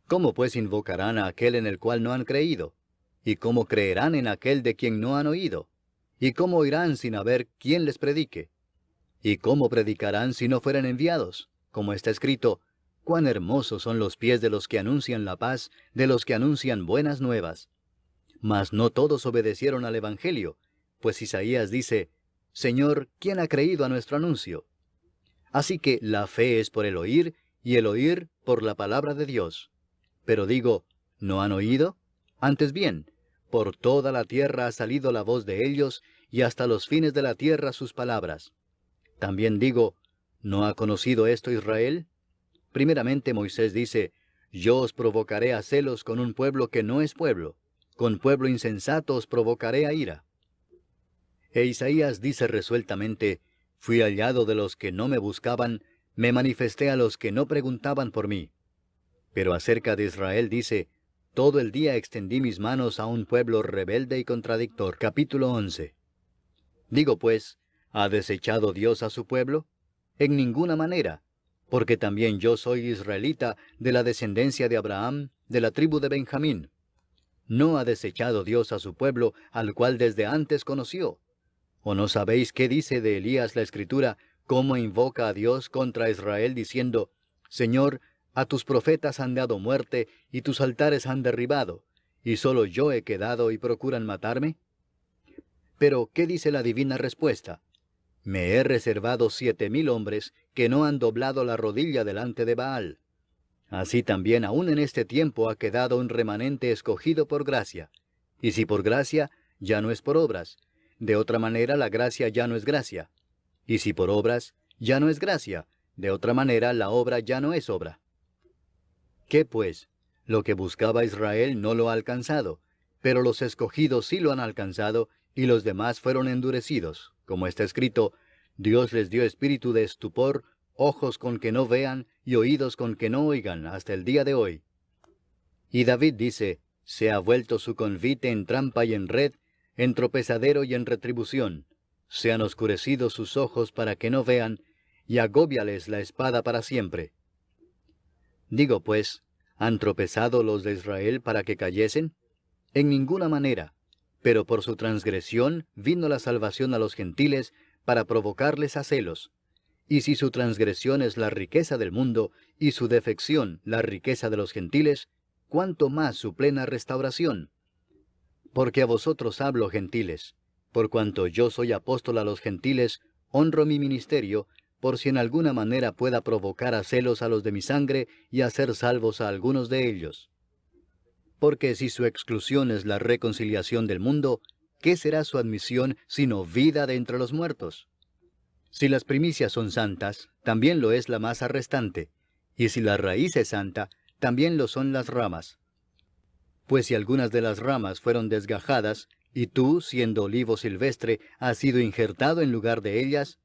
¿Cómo pues invocarán a aquel en el cual no han creído? ¿Y cómo creerán en aquel de quien no han oído? ¿Y cómo oirán sin haber quien les predique? ¿Y cómo predicarán si no fueren enviados? Como está escrito, cuán hermosos son los pies de los que anuncian la paz, de los que anuncian buenas nuevas. Mas no todos obedecieron al Evangelio, pues Isaías dice, Señor, ¿quién ha creído a nuestro anuncio? Así que la fe es por el oír, y el oír por la palabra de Dios. Pero digo, ¿no han oído? Antes bien, por toda la tierra ha salido la voz de ellos, y hasta los fines de la tierra sus palabras. También digo, ¿no ha conocido esto Israel? Primeramente Moisés dice, yo os provocaré a celos con un pueblo que no es pueblo, con pueblo insensato os provocaré a ira. E Isaías dice resueltamente, fui hallado de los que no me buscaban, me manifesté a los que no preguntaban por mí. Pero acerca de Israel dice, todo el día extendí mis manos a un pueblo rebelde y contradictor. Capítulo 11. Digo pues, ¿ha desechado Dios a su pueblo? En ninguna manera, porque también yo soy israelita de la descendencia de Abraham, de la tribu de Benjamín. ¿No ha desechado Dios a su pueblo, al cual desde antes conoció? ¿O no sabéis qué dice de Elías la Escritura, cómo invoca a Dios contra Israel, diciendo, Señor, a tus profetas han dado muerte, y tus altares han derribado, y solo yo he quedado y procuran matarme? Pero, ¿qué dice la divina respuesta? Me he reservado 7,000 hombres que no han doblado la rodilla delante de Baal. Así también aún en este tiempo ha quedado un remanente escogido por gracia. Y si por gracia, ya no es por obras. De otra manera la gracia ya no es gracia. Y si por obras, ya no es gracia. De otra manera la obra ya no es obra. ¿Qué pues? Lo que buscaba Israel no lo ha alcanzado, pero los escogidos sí lo han alcanzado, y los demás fueron endurecidos. Como está escrito, Dios les dio espíritu de estupor, ojos con que no vean, y oídos con que no oigan, hasta el día de hoy. Y David dice, se ha vuelto su convite en trampa y en red, en tropezadero y en retribución. Se han oscurecido sus ojos para que no vean, y agóbiales la espada para siempre. Digo pues, ¿han tropezado los de Israel para que cayesen? En ninguna manera, pero por su transgresión vino la salvación a los gentiles para provocarles a celos. Y si su transgresión es la riqueza del mundo, y su defección la riqueza de los gentiles, ¿cuánto más su plena restauración? Porque a vosotros hablo, gentiles, por cuanto yo soy apóstol a los gentiles, honro mi ministerio, por si en alguna manera pueda provocar a celos a los de mi sangre y hacer salvos a algunos de ellos. Porque si su exclusión es la reconciliación del mundo, ¿qué será su admisión sino vida de entre los muertos? Si las primicias son santas, también lo es la masa restante, y si la raíz es santa, también lo son las ramas. Pues si algunas de las ramas fueron desgajadas, y tú, siendo olivo silvestre, has sido injertado en lugar de ellas,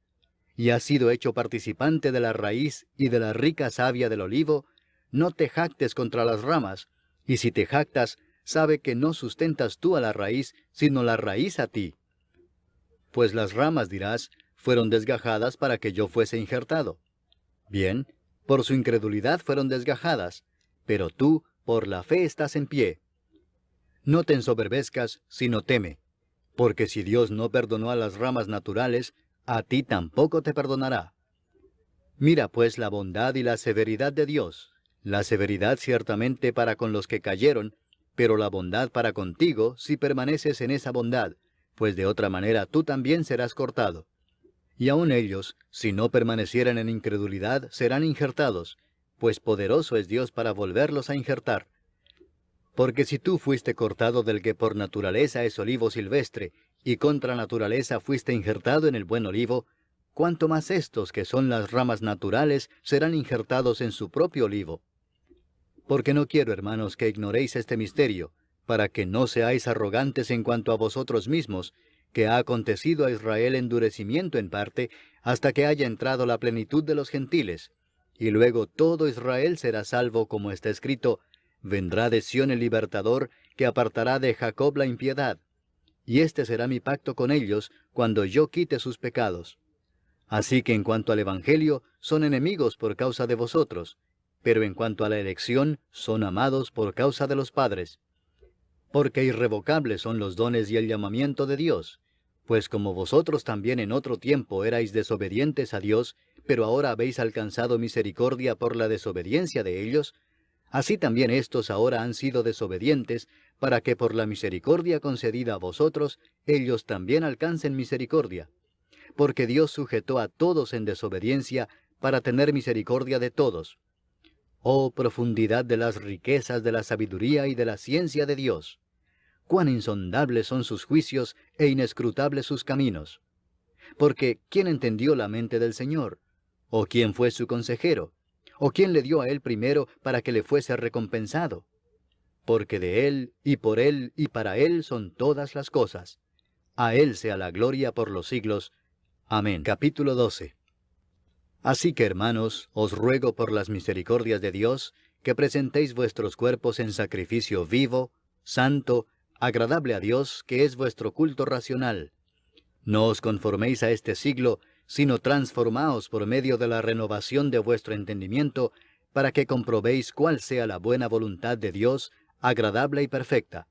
y has sido hecho participante de la raíz y de la rica savia del olivo, no te jactes contra las ramas, y si te jactas, sabe que no sustentas tú a la raíz, sino la raíz a ti. Pues las ramas, dirás, fueron desgajadas para que yo fuese injertado. Bien, por su incredulidad fueron desgajadas, pero tú, por la fe estás en pie. No te ensoberbezcas, sino teme, porque si Dios no perdonó a las ramas naturales, a ti tampoco te perdonará. Mira pues la bondad y la severidad de Dios, la severidad ciertamente para con los que cayeron, pero la bondad para contigo si permaneces en esa bondad, pues de otra manera tú también serás cortado. Y aun ellos, si no permanecieran en incredulidad, serán injertados, pues poderoso es Dios para volverlos a injertar. Porque si tú fuiste cortado del que por naturaleza es olivo silvestre, y contra naturaleza fuiste injertado en el buen olivo, cuánto más estos que son las ramas naturales serán injertados en su propio olivo. Porque no quiero, hermanos, que ignoréis este misterio, para que no seáis arrogantes en cuanto a vosotros mismos, que ha acontecido a Israel endurecimiento en parte, hasta que haya entrado la plenitud de los gentiles, y luego todo Israel será salvo, como está escrito, vendrá de Sión el libertador, que apartará de Jacob la impiedad. Y este será mi pacto con ellos, cuando yo quite sus pecados. Así que en cuanto al Evangelio, son enemigos por causa de vosotros, pero en cuanto a la elección, son amados por causa de los padres. Porque irrevocables son los dones y el llamamiento de Dios, pues como vosotros también en otro tiempo erais desobedientes a Dios, pero ahora habéis alcanzado misericordia por la desobediencia de ellos, así también éstos ahora han sido desobedientes, para que por la misericordia concedida a vosotros, ellos también alcancen misericordia. Porque Dios sujetó a todos en desobediencia, para tener misericordia de todos. Oh profundidad de las riquezas de la sabiduría y de la ciencia de Dios. Cuán insondables son sus juicios e inescrutables sus caminos. Porque ¿quién entendió la mente del Señor? ¿O quién fue su consejero? ¿O quién le dio a él primero para que le fuese recompensado? Porque de él, y para él son todas las cosas. A él sea la gloria por los siglos. Amén. Capítulo 12. Así que, hermanos, os ruego por las misericordias de Dios, que presentéis vuestros cuerpos en sacrificio vivo, santo, agradable a Dios, que es vuestro culto racional. No os conforméis a este siglo, sino transformaos por medio de la renovación de vuestro entendimiento, para que comprobéis cuál sea la buena voluntad de Dios, agradable y perfecta.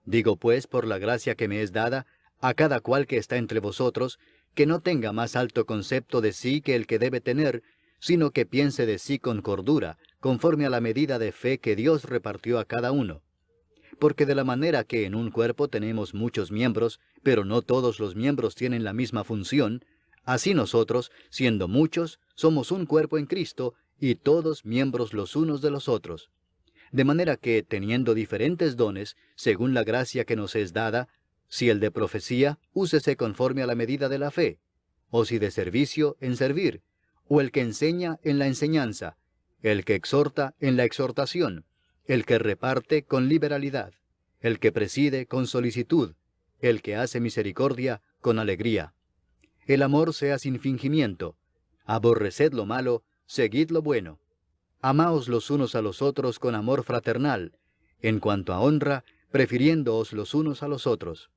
Digo pues, por la gracia que me es dada, a cada cual que está entre vosotros, que no tenga más alto concepto de sí que el que debe tener, sino que piense de sí con cordura, conforme a la medida de fe que Dios repartió a cada uno. Porque de la manera que en un cuerpo tenemos muchos miembros, pero no todos los miembros tienen la misma función, así nosotros, siendo muchos, somos un cuerpo en Cristo, y todos miembros los unos de los otros. De manera que, teniendo diferentes dones, según la gracia que nos es dada, si el de profecía, úsese conforme a la medida de la fe, o si de servicio, en servir, o el que enseña, en la enseñanza, el que exhorta, en la exhortación, el que reparte, con liberalidad, el que preside, con solicitud, el que hace misericordia, con alegría. El amor sea sin fingimiento. Aborreced lo malo, seguid lo bueno. Amaos los unos a los otros con amor fraternal, en cuanto a honra, prefiriéndoos los unos a los otros.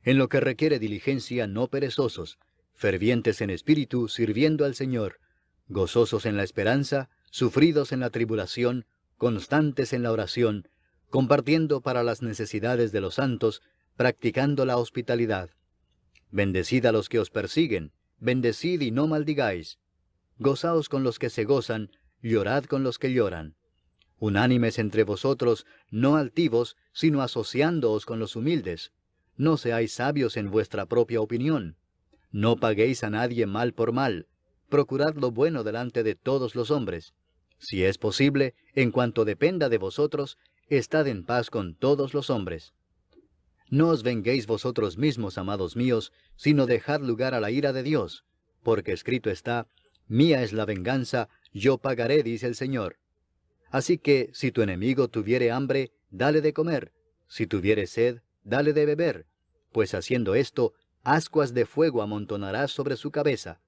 En lo que requiere diligencia, no perezosos, fervientes en espíritu, sirviendo al Señor, gozosos en la esperanza, sufridos en la tribulación, constantes en la oración, compartiendo para las necesidades de los santos, practicando la hospitalidad. Bendecid a los que os persiguen, bendecid y no maldigáis. Gozaos con los que se gozan, llorad con los que lloran. Unánimes entre vosotros, no altivos, sino asociándoos con los humildes. No seáis sabios en vuestra propia opinión. No paguéis a nadie mal por mal. Procurad lo bueno delante de todos los hombres. Si es posible, en cuanto dependa de vosotros, estad en paz con todos los hombres. No os venguéis vosotros mismos, amados míos, sino dejad lugar a la ira de Dios, porque escrito está, mía es la venganza, yo pagaré, dice el Señor. Así que, si tu enemigo tuviere hambre, dale de comer, si tuviere sed, dale de beber, pues haciendo esto, ascuas de fuego amontonarás sobre su cabeza.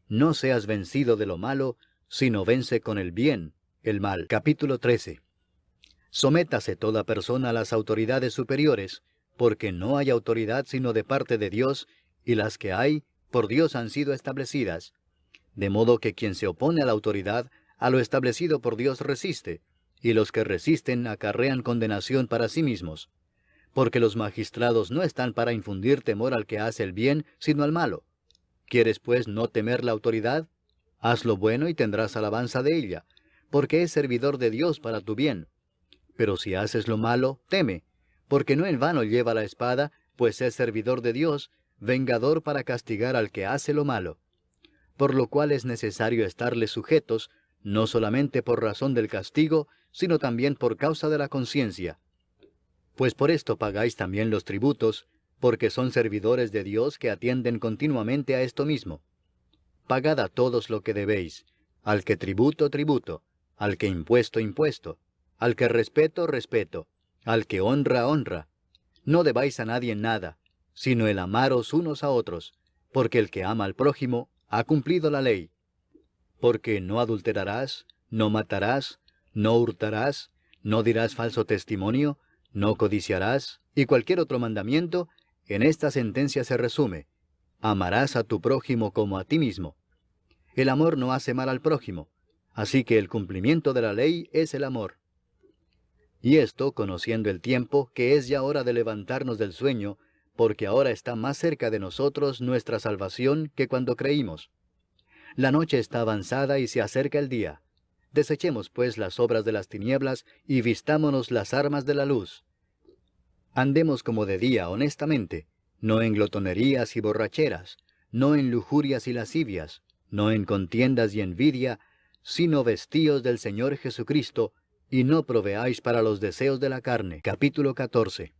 No seas vencido de lo malo, sino vence con el bien el mal. Capítulo 13. Sométase toda persona a las autoridades superiores, porque no hay autoridad sino de parte de Dios, y las que hay, por Dios han sido establecidas. De modo que quien se opone a la autoridad, a lo establecido por Dios resiste, y los que resisten acarrean condenación para sí mismos. Porque los magistrados no están para infundir temor al que hace el bien, sino al malo. ¿Quieres pues no temer la autoridad? Haz lo bueno y tendrás alabanza de ella, porque es servidor de Dios para tu bien. Pero si haces lo malo, teme, porque no en vano lleva la espada, pues es servidor de Dios, vengador para castigar al que hace lo malo. Por lo cual es necesario estarles sujetos, no solamente por razón del castigo, sino también por causa de la conciencia. Pues por esto pagáis también los tributos, porque son servidores de Dios que atienden continuamente a esto mismo. Pagad a todos lo que debéis, al que tributo, tributo, al que impuesto, impuesto, al que respeto, respeto, al que honra, honra. No debáis a nadie nada, sino el amaros unos a otros, porque el que ama al prójimo ha cumplido la ley. Porque no adulterarás, no matarás, no hurtarás, no dirás falso testimonio, no codiciarás, y cualquier otro mandamiento, en esta sentencia se resume: Amarás a tu prójimo como a ti mismo. El amor no hace mal al prójimo, así que el cumplimiento de la ley es el amor. Y esto, conociendo el tiempo, que es ya hora de levantarnos del sueño, porque ahora está más cerca de nosotros nuestra salvación que cuando creímos. La noche está avanzada y se acerca el día. Desechemos pues las obras de las tinieblas y vistámonos las armas de la luz. Andemos como de día honestamente, no en glotonerías y borracheras, no en lujurias y lascivias, no en contiendas y envidia, sino vestíos del Señor Jesucristo, y no proveáis para los deseos de la carne. Capítulo 14.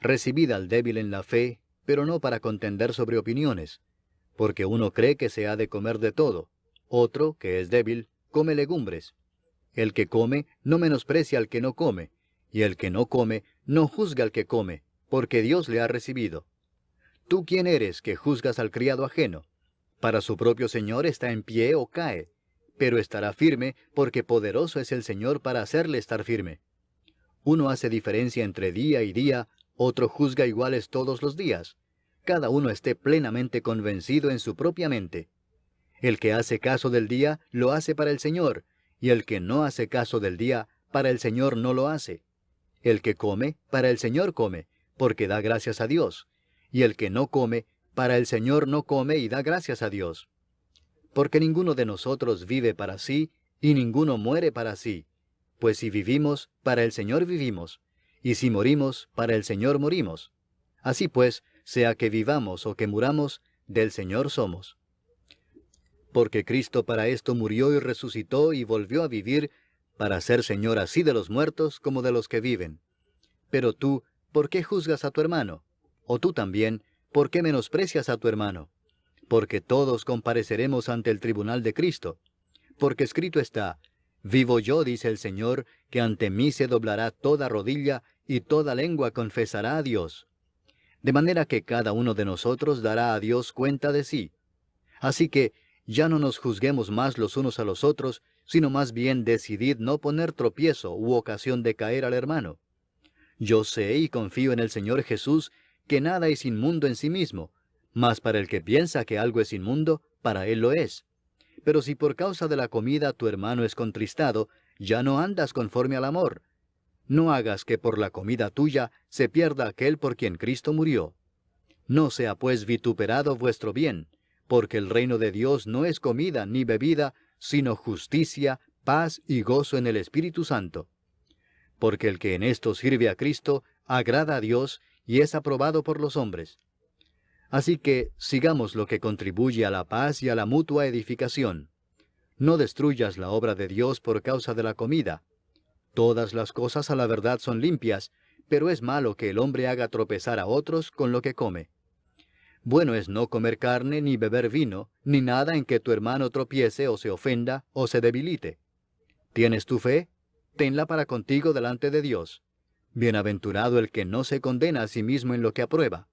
Recibid al débil en la fe, pero no para contender sobre opiniones, porque uno cree que se ha de comer de todo, otro, que es débil, come legumbres. El que come no menosprecia al que no come, y el que no come no juzga al que come, porque Dios le ha recibido. ¿Tú quién eres que juzgas al criado ajeno? Para su propio Señor está en pie o cae, pero estará firme, porque poderoso es el Señor para hacerle estar firme. Uno hace diferencia entre día y día, otro juzga iguales todos los días. Cada uno esté plenamente convencido en su propia mente. El que hace caso del día, lo hace para el Señor, y el que no hace caso del día, para el Señor no lo hace. El que come, para el Señor come, porque da gracias a Dios. Y el que no come, para el Señor no come y da gracias a Dios. Porque ninguno de nosotros vive para sí, y ninguno muere para sí. Pues si vivimos, para el Señor vivimos, y si morimos, para el Señor morimos. Así pues, sea que vivamos o que muramos, del Señor somos. Porque Cristo para esto murió y resucitó y volvió a vivir, para ser Señor así de los muertos como de los que viven. Pero tú, ¿por qué juzgas a tu hermano? O tú también, ¿por qué menosprecias a tu hermano? Porque todos compareceremos ante el tribunal de Cristo. Porque escrito está, vivo yo, dice el Señor, que ante mí se doblará toda rodilla y toda lengua confesará a Dios. De manera que cada uno de nosotros dará a Dios cuenta de sí. Así que ya no nos juzguemos más los unos a los otros, sino más bien decidid no poner tropiezo u ocasión de caer al hermano. Yo sé y confío en el Señor Jesús que nada es inmundo en sí mismo, mas para el que piensa que algo es inmundo, para él lo es. Pero si por causa de la comida tu hermano es contristado, ya no andas conforme al amor. No hagas que por la comida tuya se pierda aquel por quien Cristo murió. No sea pues vituperado vuestro bien, porque el reino de Dios no es comida ni bebida, sino justicia, paz y gozo en el Espíritu Santo. Porque el que en esto sirve a Cristo, agrada a Dios y es aprobado por los hombres. Así que sigamos lo que contribuye a la paz y a la mutua edificación. No destruyas la obra de Dios por causa de la comida. Todas las cosas a la verdad son limpias, pero es malo que el hombre haga tropezar a otros con lo que come. Bueno es no comer carne ni beber vino, ni nada en que tu hermano tropiece o se ofenda o se debilite. ¿Tienes tu fe? Tenla para contigo delante de Dios. Bienaventurado el que no se condena a sí mismo en lo que aprueba.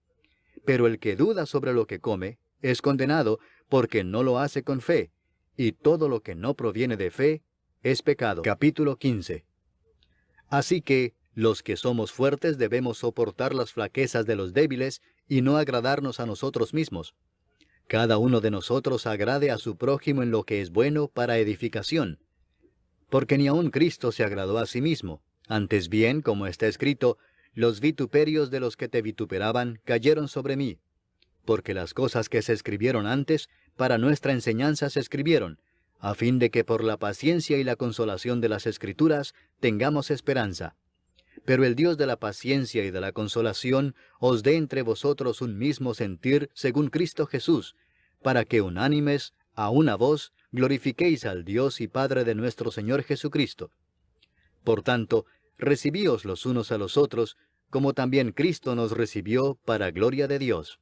Pero el que duda sobre lo que come, es condenado porque no lo hace con fe, y todo lo que no proviene de fe es pecado. Capítulo 15. Así que, los que somos fuertes debemos soportar las flaquezas de los débiles y no agradarnos a nosotros mismos. Cada uno de nosotros agrade a su prójimo en lo que es bueno para edificación. Porque ni aun Cristo se agradó a sí mismo. Antes bien, como está escrito, los vituperios de los que te vituperaban cayeron sobre mí. Porque las cosas que se escribieron antes, para nuestra enseñanza se escribieron, a fin de que por la paciencia y la consolación de las Escrituras tengamos esperanza. Pero el Dios de la paciencia y de la consolación os dé entre vosotros un mismo sentir según Cristo Jesús, para que unánimes, a una voz, glorifiquéis al Dios y Padre de nuestro Señor Jesucristo. Por tanto, recibíos los unos a los otros, como también Cristo nos recibió para gloria de Dios.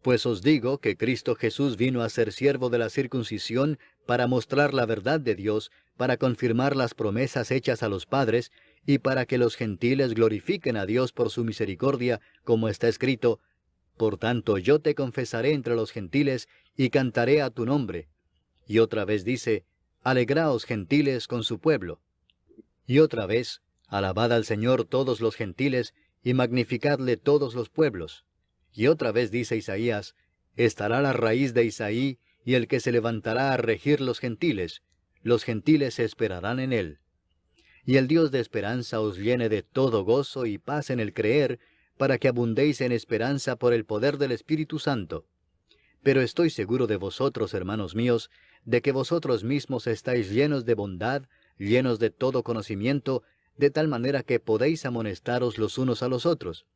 Pues os digo que Cristo Jesús vino a ser siervo de la circuncisión para mostrar la verdad de Dios, para confirmar las promesas hechas a los padres, y para que los gentiles glorifiquen a Dios por su misericordia, como está escrito, por tanto yo te confesaré entre los gentiles, y cantaré a tu nombre. Y otra vez dice, alegraos gentiles con su pueblo. Y otra vez, alabad al Señor todos los gentiles, y magnificadle todos los pueblos. Y otra vez dice Isaías, estará la raíz de Isaí, y el que se levantará a regir los gentiles esperarán en él. Y el Dios de esperanza os llene de todo gozo y paz en el creer, para que abundéis en esperanza por el poder del Espíritu Santo. Pero estoy seguro de vosotros, hermanos míos, de que vosotros mismos estáis llenos de bondad, llenos de todo conocimiento, de tal manera que podéis amonestaros los unos a los otros.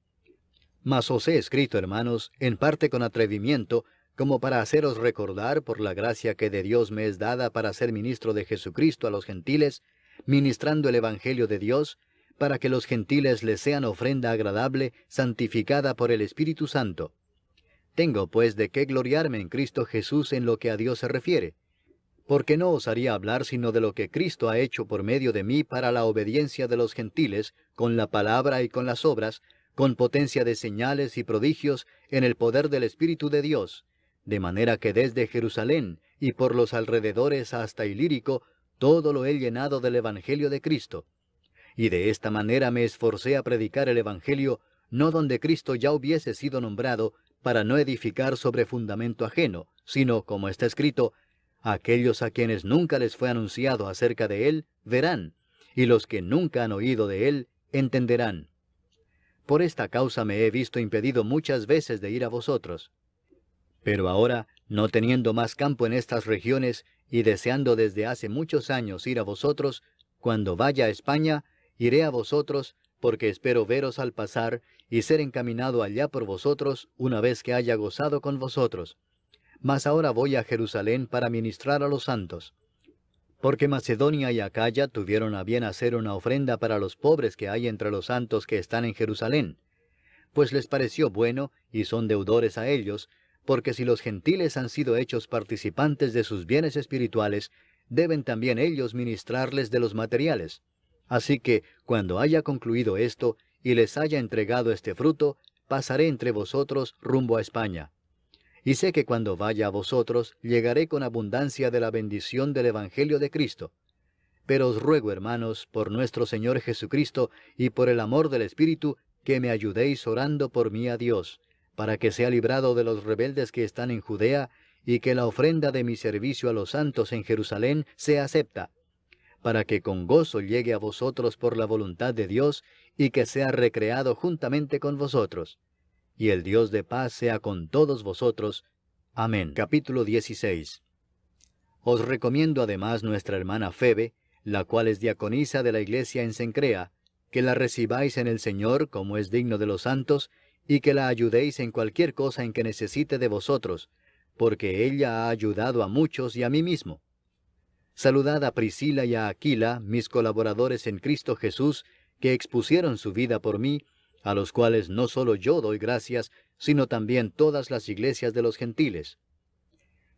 Mas os he escrito, hermanos, en parte con atrevimiento, como para haceros recordar, por la gracia que de Dios me es dada para ser ministro de Jesucristo a los gentiles, ministrando el Evangelio de Dios, para que los gentiles les sean ofrenda agradable, santificada por el Espíritu Santo. Tengo pues de qué gloriarme en Cristo Jesús en lo que a Dios se refiere, porque no osaría hablar sino de lo que Cristo ha hecho por medio de mí para la obediencia de los gentiles, con la palabra y con las obras, con potencia de señales y prodigios, en el poder del Espíritu de Dios, de manera que desde Jerusalén y por los alrededores hasta Ilírico, todo lo he llenado del Evangelio de Cristo. Y de esta manera me esforcé a predicar el Evangelio, no donde Cristo ya hubiese sido nombrado, para no edificar sobre fundamento ajeno, sino, como está escrito, aquellos a quienes nunca les fue anunciado acerca de él, verán, y los que nunca han oído de él, entenderán. Por esta causa me he visto impedido muchas veces de ir a vosotros. Pero ahora, no teniendo más campo en estas regiones, y deseando desde hace muchos años ir a vosotros, cuando vaya a España, iré a vosotros, porque espero veros al pasar, y ser encaminado allá por vosotros, una vez que haya gozado con vosotros. Mas ahora voy a Jerusalén para ministrar a los santos. Porque Macedonia y Acaya tuvieron a bien hacer una ofrenda para los pobres que hay entre los santos que están en Jerusalén. Pues les pareció bueno, y son deudores a ellos, porque si los gentiles han sido hechos participantes de sus bienes espirituales, deben también ellos ministrarles de los materiales. Así que, cuando haya concluido esto, y les haya entregado este fruto, pasaré entre vosotros rumbo a España. Y sé que cuando vaya a vosotros, llegaré con abundancia de la bendición del Evangelio de Cristo. Pero os ruego, hermanos, por nuestro Señor Jesucristo, y por el amor del Espíritu, que me ayudéis orando por mí a Dios, para que sea librado de los rebeldes que están en Judea, y que la ofrenda de mi servicio a los santos en Jerusalén sea acepta, para que con gozo llegue a vosotros por la voluntad de Dios, y que sea recreado juntamente con vosotros. Y el Dios de paz sea con todos vosotros. Amén. Capítulo 16. Os recomiendo además nuestra hermana Febe, la cual es diaconisa de la iglesia en Cencrea, que la recibáis en el Señor como es digno de los santos, y que la ayudéis en cualquier cosa en que necesite de vosotros, porque ella ha ayudado a muchos y a mí mismo. Saludad a Priscila y a Aquila, mis colaboradores en Cristo Jesús, que expusieron su vida por mí, a los cuales no solo yo doy gracias, sino también todas las iglesias de los gentiles.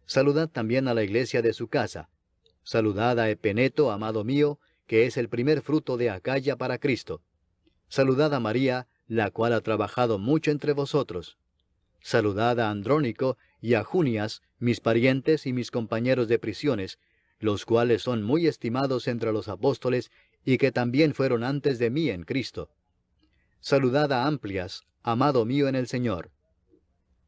Saludad también a la iglesia de su casa. Saludad a Epeneto, amado mío, que es el primer fruto de Acaya para Cristo. Saludad a María, la cual ha trabajado mucho entre vosotros. Saludad a Andrónico y a Junias, mis parientes y mis compañeros de prisiones, los cuales son muy estimados entre los apóstoles, y que también fueron antes de mí en Cristo. Saludad a Amplias, amado mío en el Señor.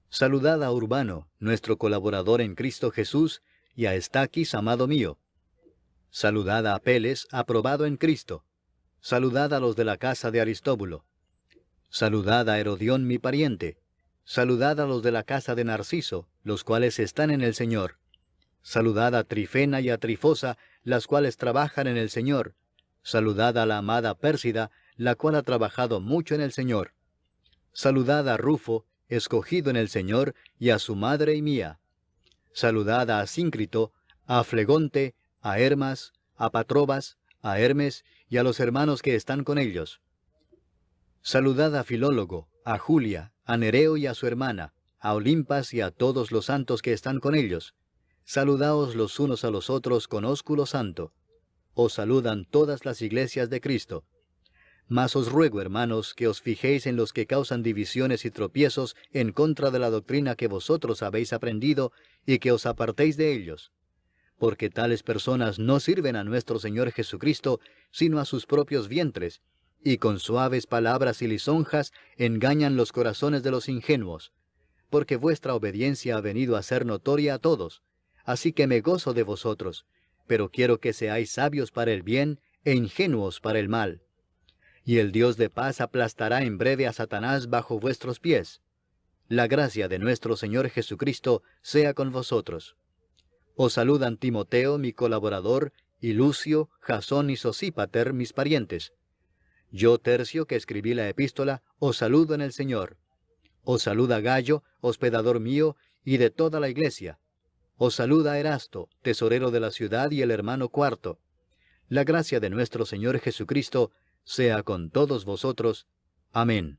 Saludad a Urbano, nuestro colaborador en Cristo Jesús, y a Estaquis, amado mío. Saludad a Apeles, aprobado en Cristo. Saludad a los de la casa de Aristóbulo. Saludad a Herodión, mi pariente. Saludad a los de la casa de Narciso, los cuales están en el Señor. Saludad a Trifena y a Trifosa, las cuales trabajan en el Señor. Saludad a la amada Pérsida, la cual ha trabajado mucho en el Señor. Saludad a Rufo, escogido en el Señor, y a su madre y mía. Saludad a Asíncrito, a Flegonte, a Hermas, a Patrobas, a Hermes, y a los hermanos que están con ellos. Saludad a Filólogo, a Julia, a Nereo y a su hermana, a Olimpas y a todos los santos que están con ellos. Saludaos los unos a los otros con ósculo santo. Os saludan todas las iglesias de Cristo. Mas os ruego, hermanos, que os fijéis en los que causan divisiones y tropiezos en contra de la doctrina que vosotros habéis aprendido, y que os apartéis de ellos. Porque tales personas no sirven a nuestro Señor Jesucristo, sino a sus propios vientres, y con suaves palabras y lisonjas engañan los corazones de los ingenuos. porque vuestra obediencia ha venido a ser notoria a todos. Así que me gozo de vosotros, pero quiero que seáis sabios para el bien e ingenuos para el mal. Y el Dios de paz aplastará en breve a Satanás bajo vuestros pies. La gracia de nuestro Señor Jesucristo sea con vosotros. Os saludan Timoteo, mi colaborador, y Lucio, Jasón y Sosípater, mis parientes. Yo, Tercio, que escribí la epístola, os saludo en el Señor. Os saluda Gayo, hospedador mío, y de toda la iglesia. Os saluda Erasto, tesorero de la ciudad, y el hermano Cuarto. La gracia de nuestro Señor Jesucristo sea con todos vosotros. Amén.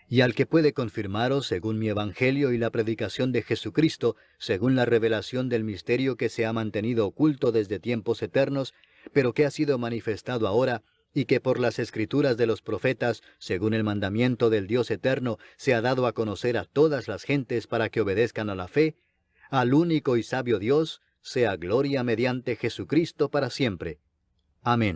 Y al que puede confirmaros según mi evangelio y la predicación de Jesucristo, según la revelación del misterio que se ha mantenido oculto desde tiempos eternos, pero que ha sido manifestado ahora, y que por las escrituras de los profetas, según el mandamiento del Dios eterno, se ha dado a conocer a todas las gentes para que obedezcan a la fe, al único y sabio Dios, sea gloria mediante Jesucristo para siempre. Amén.